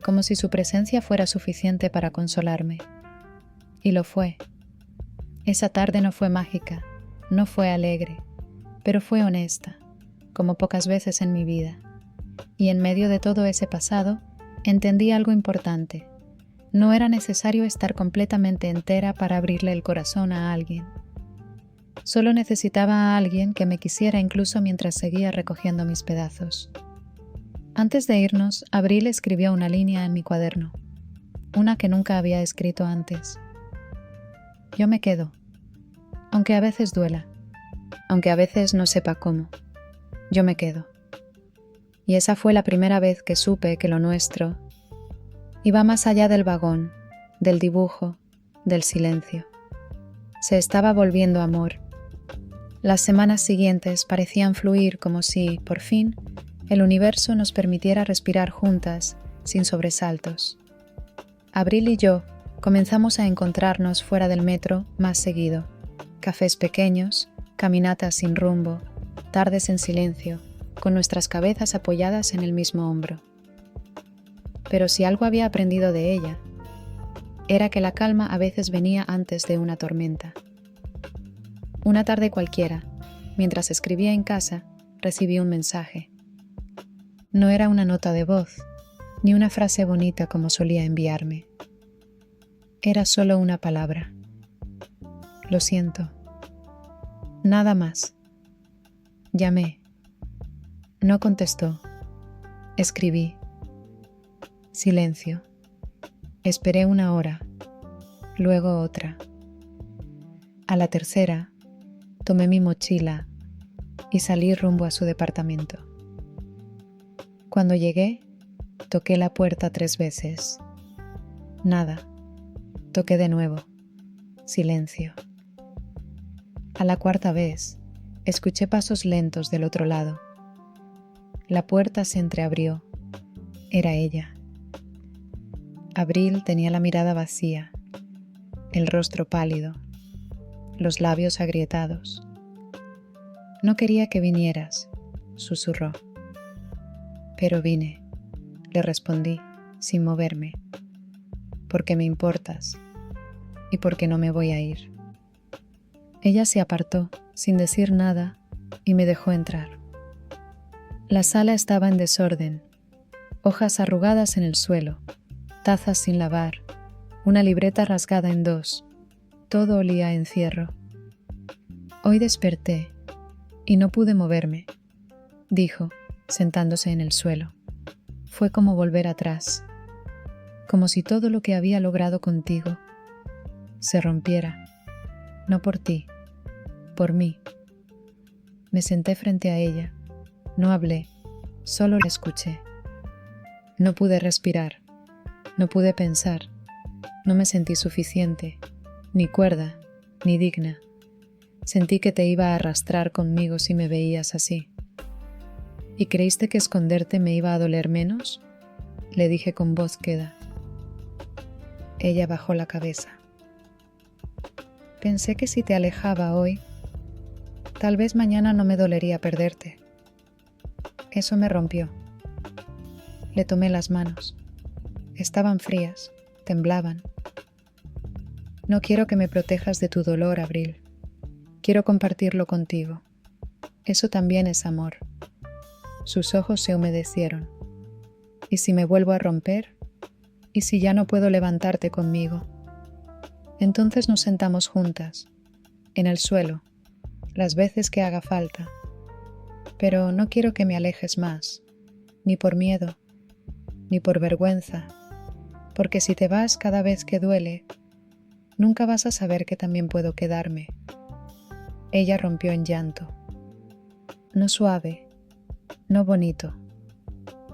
como si su presencia fuera suficiente para consolarme. Y lo fue. Esa tarde no fue mágica, no fue alegre, pero fue honesta, como pocas veces en mi vida. Y en medio de todo ese pasado, entendí algo importante. No era necesario estar completamente entera para abrirle el corazón a alguien. Solo necesitaba a alguien que me quisiera incluso mientras seguía recogiendo mis pedazos. Antes de irnos, Abril escribió una línea en mi cuaderno, una que nunca había escrito antes. Yo me quedo, aunque a veces duela, aunque a veces no sepa cómo. Yo me quedo. Y esa fue la primera vez que supe que lo nuestro iba más allá del vagón, del dibujo, del silencio. Se estaba volviendo amor. Las semanas siguientes parecían fluir como si, por fin, el universo nos permitiera respirar juntas, sin sobresaltos. Abril y yo comenzamos a encontrarnos fuera del metro más seguido. Cafés pequeños, caminatas sin rumbo, tardes en silencio, con nuestras cabezas apoyadas en el mismo hombro. Pero si algo había aprendido de ella, era que la calma a veces venía antes de una tormenta. Una tarde cualquiera, mientras escribía en casa, recibí un mensaje. No era una nota de voz, ni una frase bonita como solía enviarme. Era solo una palabra. Lo siento. Nada más. Llamé. No contestó. Escribí. Silencio. Esperé 1 hora, luego otra. A la tercera, tomé mi mochila y salí rumbo a su departamento. Cuando llegué, toqué la puerta 3 veces. Nada. Toqué de nuevo. Silencio. A la 4ª vez, escuché pasos lentos del otro lado. La puerta se entreabrió. Era ella. Abril tenía la mirada vacía, el rostro pálido, los labios agrietados. No quería que vinieras, susurró. Pero vine, le respondí, sin moverme, porque me importas y porque no me voy a ir. Ella se apartó, sin decir nada, y me dejó entrar. La sala estaba en desorden, hojas arrugadas en el suelo, tazas sin lavar, una libreta rasgada en 2, todo olía a encierro. Hoy desperté y no pude moverme, dijo, sentándose en el suelo. Fue como volver atrás, como si todo lo que había logrado contigo se rompiera, no por ti, por mí. Me senté frente a ella, no hablé, solo la escuché. No pude respirar. No pude pensar, no me sentí suficiente, ni cuerda, ni digna. Sentí que te iba a arrastrar conmigo si me veías así. ¿Y creíste que esconderte me iba a doler menos? Le dije con voz queda. Ella bajó la cabeza. Pensé que si te alejaba hoy, tal vez mañana no me dolería perderte. Eso me rompió. Le tomé las manos. Estaban frías, temblaban. No quiero que me protejas de tu dolor, Abril. Quiero compartirlo contigo. Eso también es amor. Sus ojos se humedecieron. ¿Y si me vuelvo a romper? ¿Y si ya no puedo levantarte conmigo? Entonces nos sentamos juntas, en el suelo, las veces que haga falta. Pero no quiero que me alejes más, ni por miedo, ni por vergüenza. Porque si te vas cada vez que duele, nunca vas a saber que también puedo quedarme. Ella rompió en llanto. No suave, no bonito.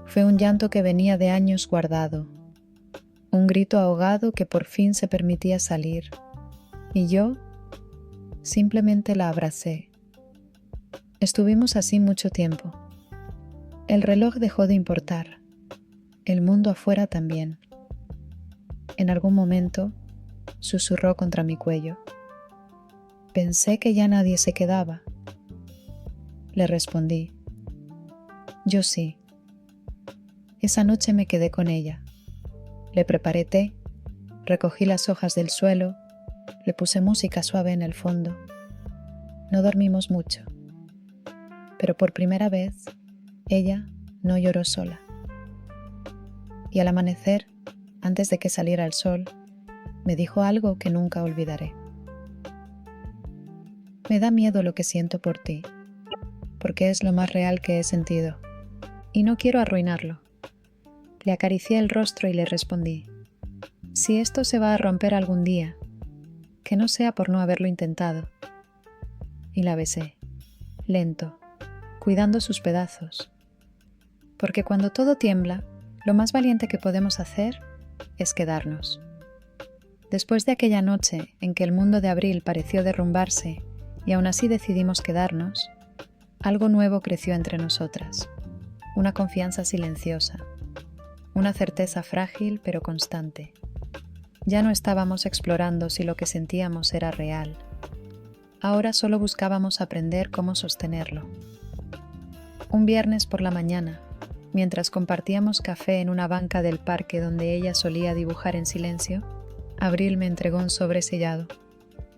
Fue un llanto que venía de años guardado. Un grito ahogado que por fin se permitía salir. Y yo simplemente la abracé. Estuvimos así mucho tiempo. El reloj dejó de importar. El mundo afuera también. En algún momento, susurró contra mi cuello. Pensé que ya nadie se quedaba. Le respondí. Yo sí. Esa noche me quedé con ella. Le preparé té, recogí las hojas del suelo, le puse música suave en el fondo. No dormimos mucho, pero por primera vez ella no lloró sola. Y al amanecer, antes de que saliera el sol, me dijo algo que nunca olvidaré. Me da miedo lo que siento por ti, porque es lo más real que he sentido, y no quiero arruinarlo. Le acaricié el rostro y le respondí: si esto se va a romper algún día, que no sea por no haberlo intentado. Y la besé, lento, cuidando sus pedazos, porque cuando todo tiembla, lo más valiente que podemos hacer es quedarnos. Después de aquella noche en que el mundo de Abril pareció derrumbarse y aún así decidimos quedarnos, algo nuevo creció entre nosotras, una confianza silenciosa, una certeza frágil pero constante. Ya no estábamos explorando si lo que sentíamos era real. Ahora solo buscábamos aprender cómo sostenerlo. Un viernes por la mañana, mientras compartíamos café en una banca del parque donde ella solía dibujar en silencio, Abril me entregó un sobre sellado.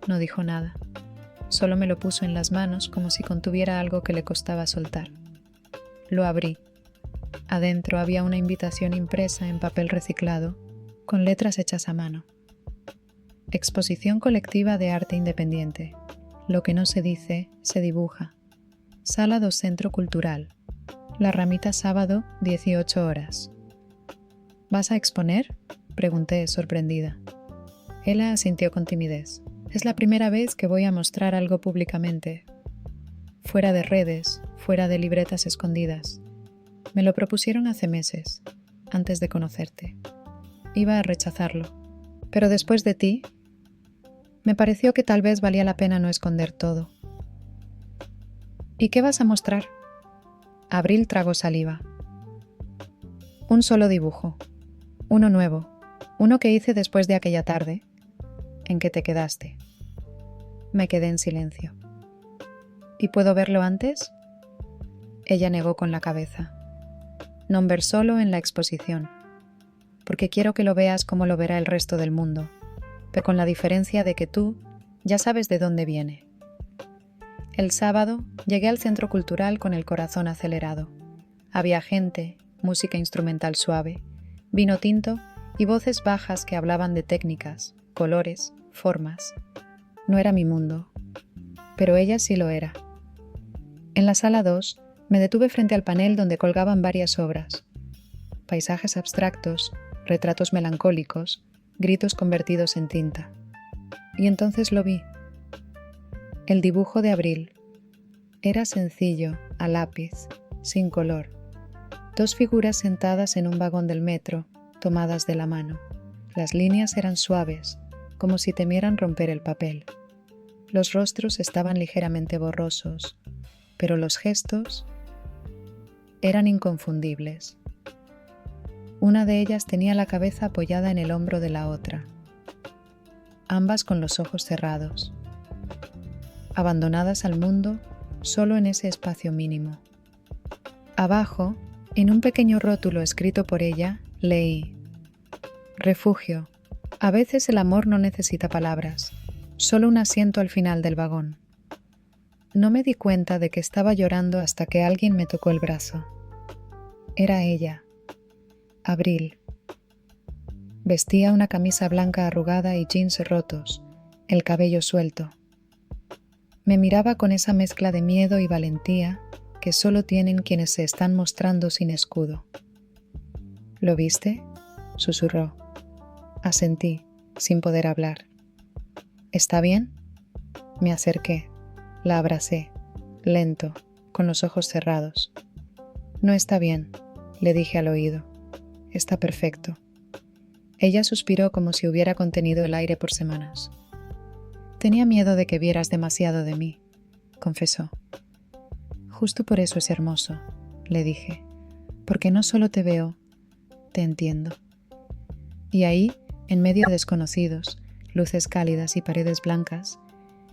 No dijo nada. Solo me lo puso en las manos como si contuviera algo que le costaba soltar. Lo abrí. Adentro había una invitación impresa en papel reciclado, con letras hechas a mano. Exposición colectiva de arte independiente. Lo que no se dice, se dibuja. Sala do Centro Cultural. La Ramita, sábado, 18 horas. ¿Vas a exponer?, pregunté, sorprendida. Ella asintió con timidez. Es la primera vez que voy a mostrar algo públicamente. Fuera de redes, fuera de libretas escondidas. Me lo propusieron hace meses, antes de conocerte. Iba a rechazarlo, pero después de ti, me pareció que tal vez valía la pena no esconder todo. ¿Y qué vas a mostrar? Abril tragó saliva. Un solo dibujo, uno nuevo, uno que hice después de aquella tarde, en que te quedaste. Me quedé en silencio. ¿Y puedo verlo antes? Ella negó con la cabeza. Non ver solo en la exposición, porque quiero que lo veas como lo verá el resto del mundo, pero con la diferencia de que tú ya sabes de dónde viene. El sábado llegué al centro cultural con el corazón acelerado. Había gente, música instrumental suave, vino tinto y voces bajas que hablaban de técnicas, colores, formas. No era mi mundo, pero ella sí lo era. En la sala 2 me detuve frente al panel donde colgaban varias obras. Paisajes abstractos, retratos melancólicos, gritos convertidos en tinta. Y entonces lo vi. El dibujo de Abril. Era sencillo, a lápiz, sin color. Dos figuras sentadas en un vagón del metro, tomadas de la mano. Las líneas eran suaves, como si temieran romper el papel. Los rostros estaban ligeramente borrosos, pero los gestos eran inconfundibles. Una de ellas tenía la cabeza apoyada en el hombro de la otra, ambas con los ojos cerrados, abandonadas al mundo solo en ese espacio mínimo. Abajo, en un pequeño rótulo escrito por ella, leí: refugio. A veces el amor no necesita palabras, solo un asiento al final del vagón. No me di cuenta de que estaba llorando hasta que alguien me tocó el brazo. Era ella, Abril. Vestía una camisa blanca arrugada y jeans rotos, el cabello suelto. Me miraba con esa mezcla de miedo y valentía que solo tienen quienes se están mostrando sin escudo. ¿Lo viste?, susurró. Asentí, sin poder hablar. ¿Está bien? Me acerqué. La abracé, lento, con los ojos cerrados. No está bien, le dije al oído. Está perfecto. Ella suspiró como si hubiera contenido el aire por semanas. Tenía miedo de que vieras demasiado de mí, confesó. Justo por eso es hermoso, le dije, porque no solo te veo, te entiendo. Y ahí, en medio de desconocidos, luces cálidas y paredes blancas,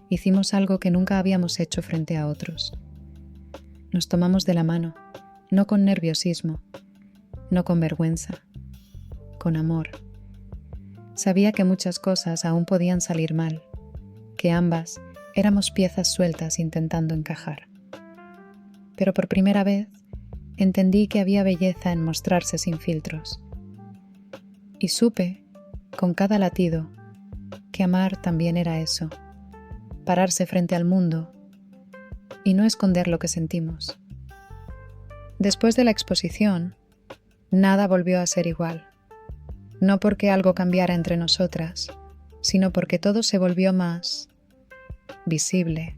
hicimos algo que nunca habíamos hecho frente a otros. Nos tomamos de la mano, no con nerviosismo, no con vergüenza, con amor. Sabía que muchas cosas aún podían salir mal, que ambas éramos piezas sueltas intentando encajar. Pero por primera vez entendí que había belleza en mostrarse sin filtros. Y supe, con cada latido, que amar también era eso, pararse frente al mundo y no esconder lo que sentimos. Después de la exposición, nada volvió a ser igual. No porque algo cambiara entre nosotras, sino porque todo se volvió más visible,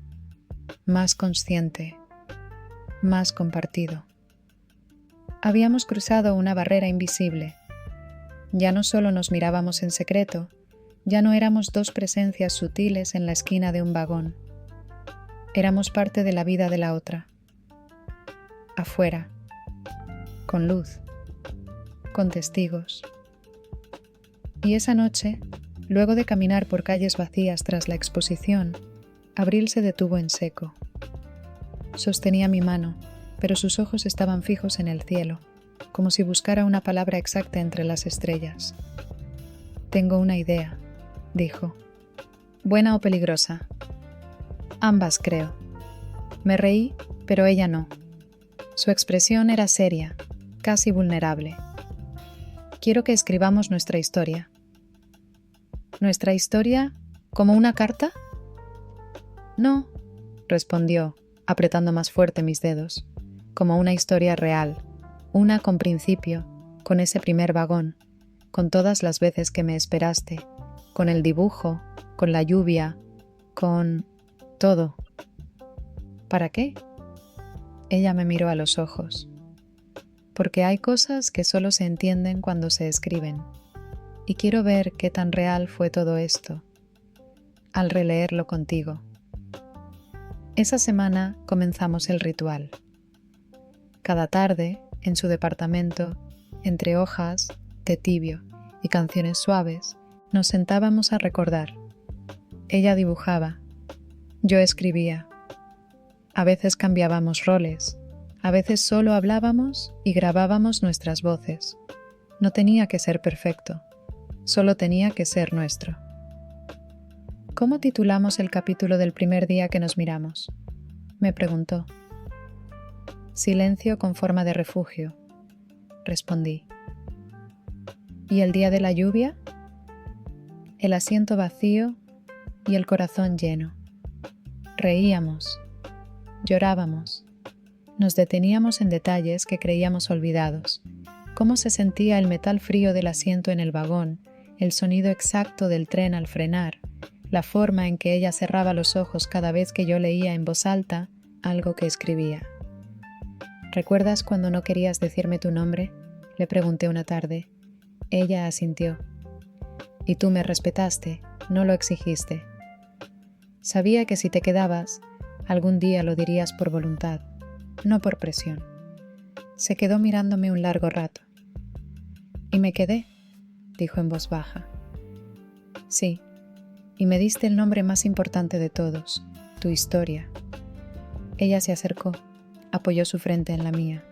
más consciente, más compartido. Habíamos cruzado una barrera invisible. Ya no solo nos mirábamos en secreto, ya no éramos dos presencias sutiles en la esquina de un vagón. Éramos parte de la vida de la otra. Afuera, con luz, con testigos. Y esa noche, luego de caminar por calles vacías tras la exposición, Abril se detuvo en seco. Sostenía mi mano, pero sus ojos estaban fijos en el cielo, como si buscara una palabra exacta entre las estrellas. «Tengo una idea», dijo. «Buena o peligrosa». «Ambas, creo». Me reí, pero ella no. Su expresión era seria, casi vulnerable. «Quiero que escribamos nuestra historia». «¿Nuestra historia como una carta?» «No», respondió, apretando más fuerte mis dedos, «como una historia real, una con principio, con ese primer vagón, con todas las veces que me esperaste, con el dibujo, con la lluvia, con todo». «¿Para qué?» Ella me miró a los ojos. «Porque hay cosas que solo se entienden cuando se escriben, y quiero ver qué tan real fue todo esto, al releerlo contigo». Esa semana comenzamos el ritual. Cada tarde, en su departamento, entre hojas, té tibio y canciones suaves, nos sentábamos a recordar. Ella dibujaba, yo escribía. A veces cambiábamos roles, a veces solo hablábamos y grabábamos nuestras voces. No tenía que ser perfecto, solo tenía que ser nuestro. «¿Cómo titulamos el capítulo del primer día que nos miramos?», me preguntó. «Silencio con forma de refugio», respondí. «¿Y el día de la lluvia?» «El asiento vacío y el corazón lleno». Reíamos, llorábamos, nos deteníamos en detalles que creíamos olvidados, cómo se sentía el metal frío del asiento en el vagón, el sonido exacto del tren al frenar, la forma en que ella cerraba los ojos cada vez que yo leía en voz alta algo que escribía. «¿Recuerdas cuando no querías decirme tu nombre?», le pregunté una tarde. Ella asintió. «Y tú me respetaste, no lo exigiste. Sabía que si te quedabas, algún día lo dirías por voluntad, no por presión». Se quedó mirándome un largo rato. «¿Y me quedé?», dijo en voz baja. «Sí, y me diste el nombre más importante de todos, tu historia». Ella se acercó, apoyó su frente en la mía.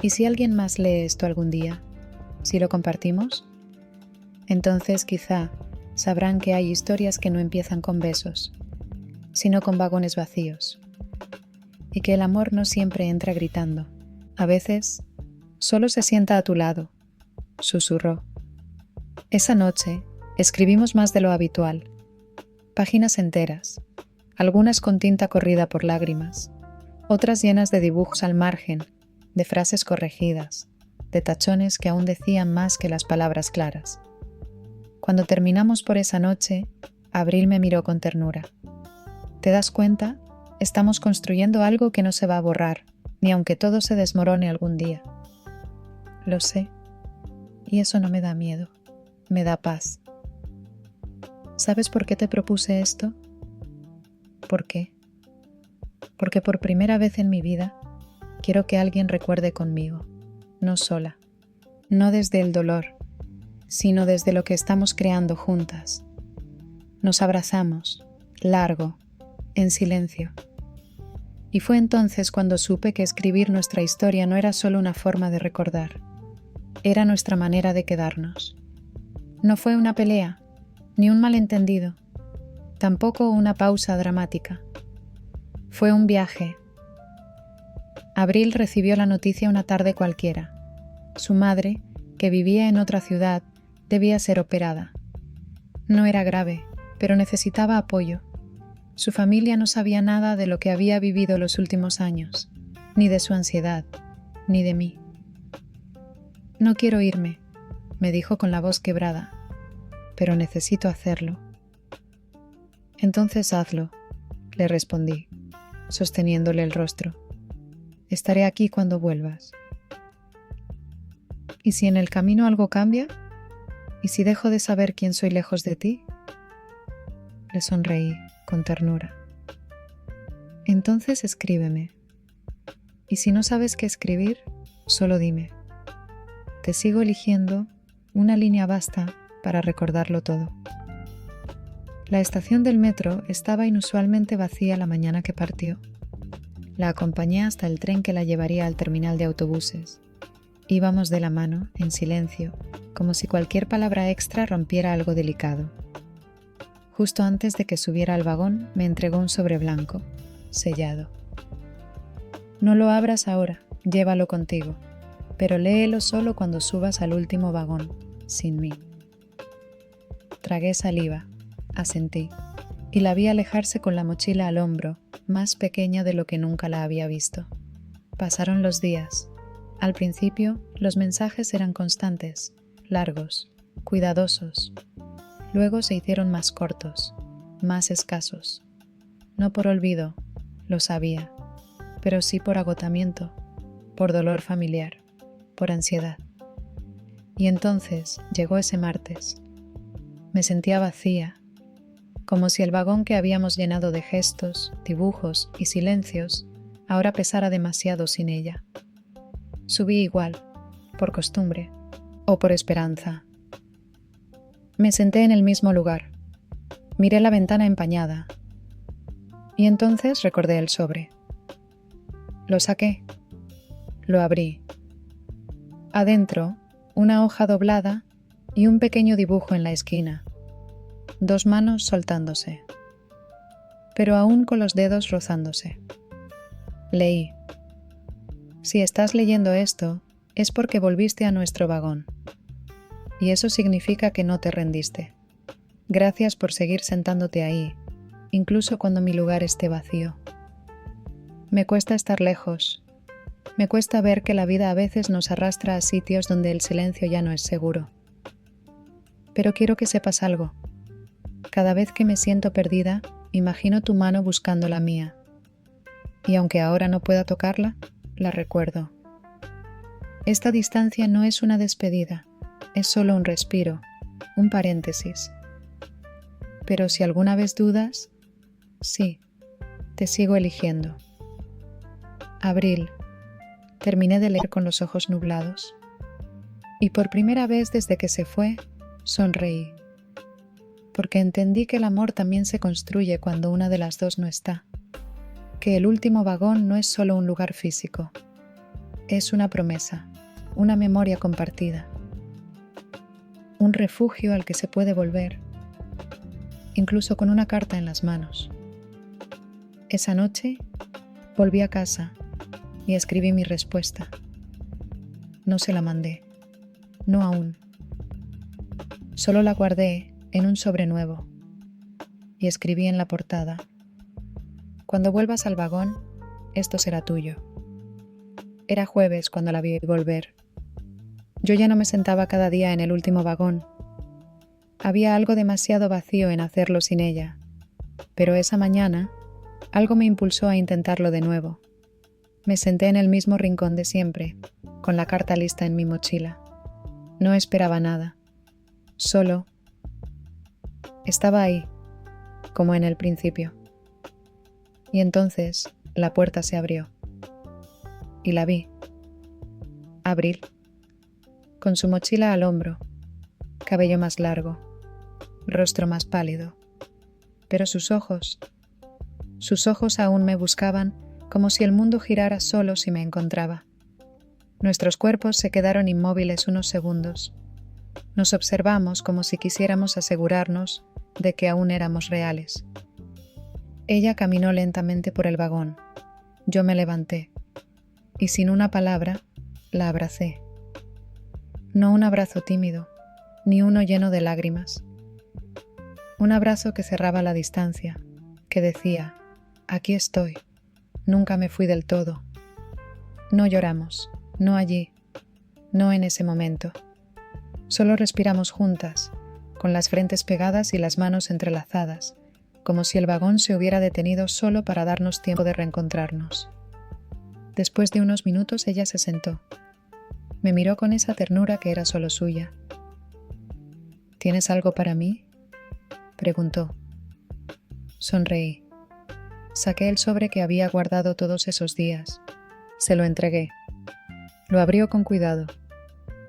«¿Y si alguien más lee esto algún día? ¿Si lo compartimos? Entonces quizá sabrán que hay historias que no empiezan con besos, sino con vagones vacíos. Y que el amor no siempre entra gritando. A veces solo se sienta a tu lado», susurró. Esa noche escribimos más de lo habitual, páginas enteras, algunas con tinta corrida por lágrimas, otras llenas de dibujos al margen, de frases corregidas, de tachones que aún decían más que las palabras claras. Cuando terminamos por esa noche, Abril me miró con ternura. «¿Te das cuenta? Estamos construyendo algo que no se va a borrar, ni aunque todo se desmorone algún día». «Lo sé, y eso no me da miedo, me da paz». «¿Sabes por qué te propuse esto?». «¿Por qué?». «Porque por primera vez en mi vida quiero que alguien recuerde conmigo, no sola, no desde el dolor, sino desde lo que estamos creando juntas. Nos abrazamos, largo, en silencio. Y fue entonces cuando supe que escribir nuestra historia no era solo una forma de recordar, Era nuestra manera de quedarnos. No fue una pelea, ni un malentendido, tampoco una pausa dramática. Fue un viaje. Abril recibió la noticia una tarde cualquiera. Su madre, que vivía en otra ciudad, debía ser operada. No era grave, pero necesitaba apoyo. Su familia no sabía nada de lo que había vivido los últimos años, ni de su ansiedad, ni de mí. «No quiero irme», me dijo con la voz quebrada, «pero necesito hacerlo». «Entonces hazlo», le respondí, sosteniéndole el rostro. «Estaré aquí cuando vuelvas». «¿Y si en el camino algo cambia? ¿Y si dejo de saber quién soy lejos de ti?». Le sonreí con ternura. «Entonces escríbeme. Y si no sabes qué escribir, solo dime. Te sigo eligiendo, una línea basta para recordarlo todo». La estación del metro estaba inusualmente vacía la mañana que partió. La acompañé hasta el tren que la llevaría al terminal de autobuses. Íbamos de la mano, en silencio, como si cualquier palabra extra rompiera algo delicado. Justo antes de que subiera al vagón, me entregó un sobre blanco, sellado. «No lo abras ahora, llévalo contigo, pero léelo solo cuando subas al último vagón, sin mí». Tragué saliva, asentí, y la vi alejarse con la mochila al hombro, más pequeña de lo que nunca la había visto. Pasaron los días. Al principio, los mensajes eran constantes, largos, cuidadosos. Luego se hicieron más cortos, más escasos. No por olvido, lo sabía, pero sí por agotamiento, por dolor familiar, por ansiedad. Y entonces llegó ese martes. Me sentía vacía, como si el vagón que habíamos llenado de gestos, dibujos y silencios ahora pesara demasiado sin ella. Subí igual, por costumbre, o por esperanza. Me senté en el mismo lugar. Miré la ventana empañada. Y entonces recordé el sobre. Lo saqué. Lo abrí. Adentro, una hoja doblada y un pequeño dibujo en la esquina. 2 manos soltándose, pero aún con los dedos rozándose. Leí: «Si estás leyendo esto, es porque volviste a nuestro vagón. Y eso significa que no te rendiste. Gracias por seguir sentándote ahí, incluso cuando mi lugar esté vacío. Me cuesta estar lejos. Me cuesta ver que la vida a veces nos arrastra a sitios donde el silencio ya no es seguro. Pero quiero que sepas algo. Cada vez que me siento perdida, imagino tu mano buscando la mía. Y aunque ahora no pueda tocarla, la recuerdo. Esta distancia no es una despedida, es solo un respiro, un paréntesis. Pero si alguna vez dudas, sí, te sigo eligiendo». Abril. Terminé de leer con los ojos nublados. Y por primera vez desde que se fue, sonreí. Porque entendí que el amor también se construye cuando una de las dos no está. Que el último vagón no es solo un lugar físico. Es una promesa, una memoria compartida. Un refugio al que se puede volver, incluso con una carta en las manos. Esa noche, volví a casa y escribí mi respuesta. No se la mandé, no aún. Solo la guardé en un sobre nuevo y escribí en la portada: «Cuando vuelvas al vagón, esto será tuyo». Era jueves cuando la vi volver. Yo ya no me sentaba cada día en el último vagón. Había algo demasiado vacío en hacerlo sin ella, pero esa mañana algo me impulsó a intentarlo de nuevo. Me senté en el mismo rincón de siempre, con la carta lista en mi mochila. No esperaba nada. Solo estaba ahí, como en el principio. Y entonces la puerta se abrió. Y la vi. Abril. Con su mochila al hombro, cabello más largo, rostro más pálido. Pero sus ojos aún me buscaban como si el mundo girara solo si me encontraba. Nuestros cuerpos se quedaron inmóviles unos segundos. Nos observamos como si quisiéramos asegurarnos de que aún éramos reales. Ella caminó lentamente por el vagón. Yo me levanté y sin una palabra la abracé. No un abrazo tímido, ni uno lleno de lágrimas. Un abrazo que cerraba la distancia, que decía: aquí estoy, nunca me fui del todo. No lloramos, no allí, no en ese momento. Solo respiramos juntas, con las frentes pegadas y las manos entrelazadas, como si el vagón se hubiera detenido solo para darnos tiempo de reencontrarnos. Después de unos minutos ella se sentó. Me miró con esa ternura que era solo suya. ¿Tienes algo para mí?, preguntó. Sonreí. Saqué el sobre que había guardado todos esos días. Se lo entregué. Lo abrió con cuidado.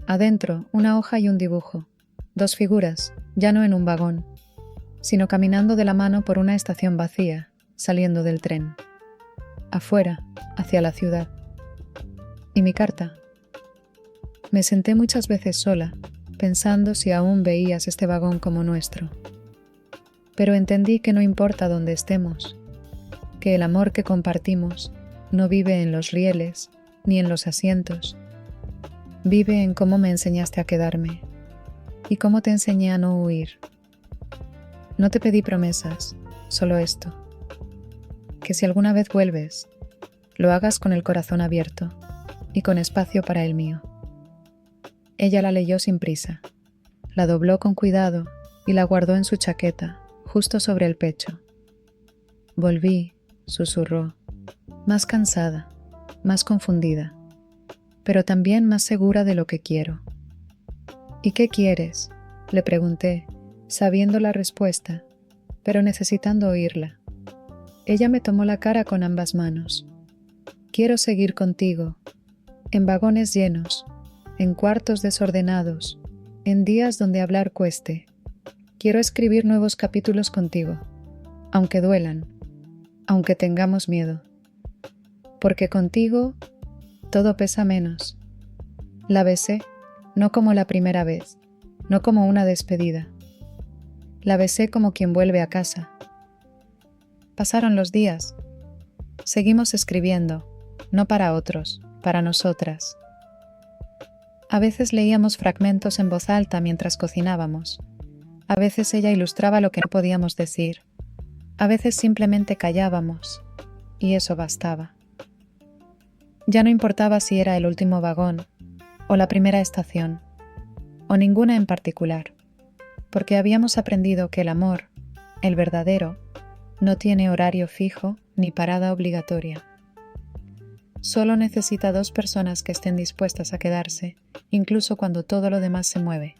Adentro, una hoja y un dibujo. 2 figuras, ya no en un vagón, sino caminando de la mano por una estación vacía, saliendo del tren. Afuera, hacia la ciudad. ¿Y mi carta? Me senté muchas veces sola, pensando si aún veías este vagón como nuestro. Pero entendí que no importa dónde estemos, que el amor que compartimos no vive en los rieles ni en los asientos. Vive en cómo me enseñaste a quedarme y cómo te enseñé a no huir. No te pedí promesas, solo esto: que si alguna vez vuelves, lo hagas con el corazón abierto y con espacio para el mío. Ella la leyó sin prisa, la dobló con cuidado y la guardó en su chaqueta, justo sobre el pecho. Volví, susurró, más cansada, más confundida, pero también más segura de lo que quiero. ¿Y qué quieres?, le pregunté, sabiendo la respuesta, pero necesitando oírla. Ella me tomó la cara con ambas manos. Quiero seguir contigo, en vagones llenos, en cuartos desordenados, en días donde hablar cueste. Quiero escribir nuevos capítulos contigo, aunque duelan, aunque tengamos miedo. Porque contigo todo pesa menos. La besé, no como la primera vez, no como una despedida. La besé como quien vuelve a casa. Pasaron los días. Seguimos escribiendo, no para otros, para nosotras. A veces leíamos fragmentos en voz alta mientras cocinábamos. A veces ella ilustraba lo que no podíamos decir. A veces simplemente callábamos, y eso bastaba. Ya no importaba si era el último vagón, o la primera estación, o ninguna en particular, porque habíamos aprendido que el amor, el verdadero, no tiene horario fijo ni parada obligatoria. Solo necesita 2 personas que estén dispuestas a quedarse, incluso cuando todo lo demás se mueve.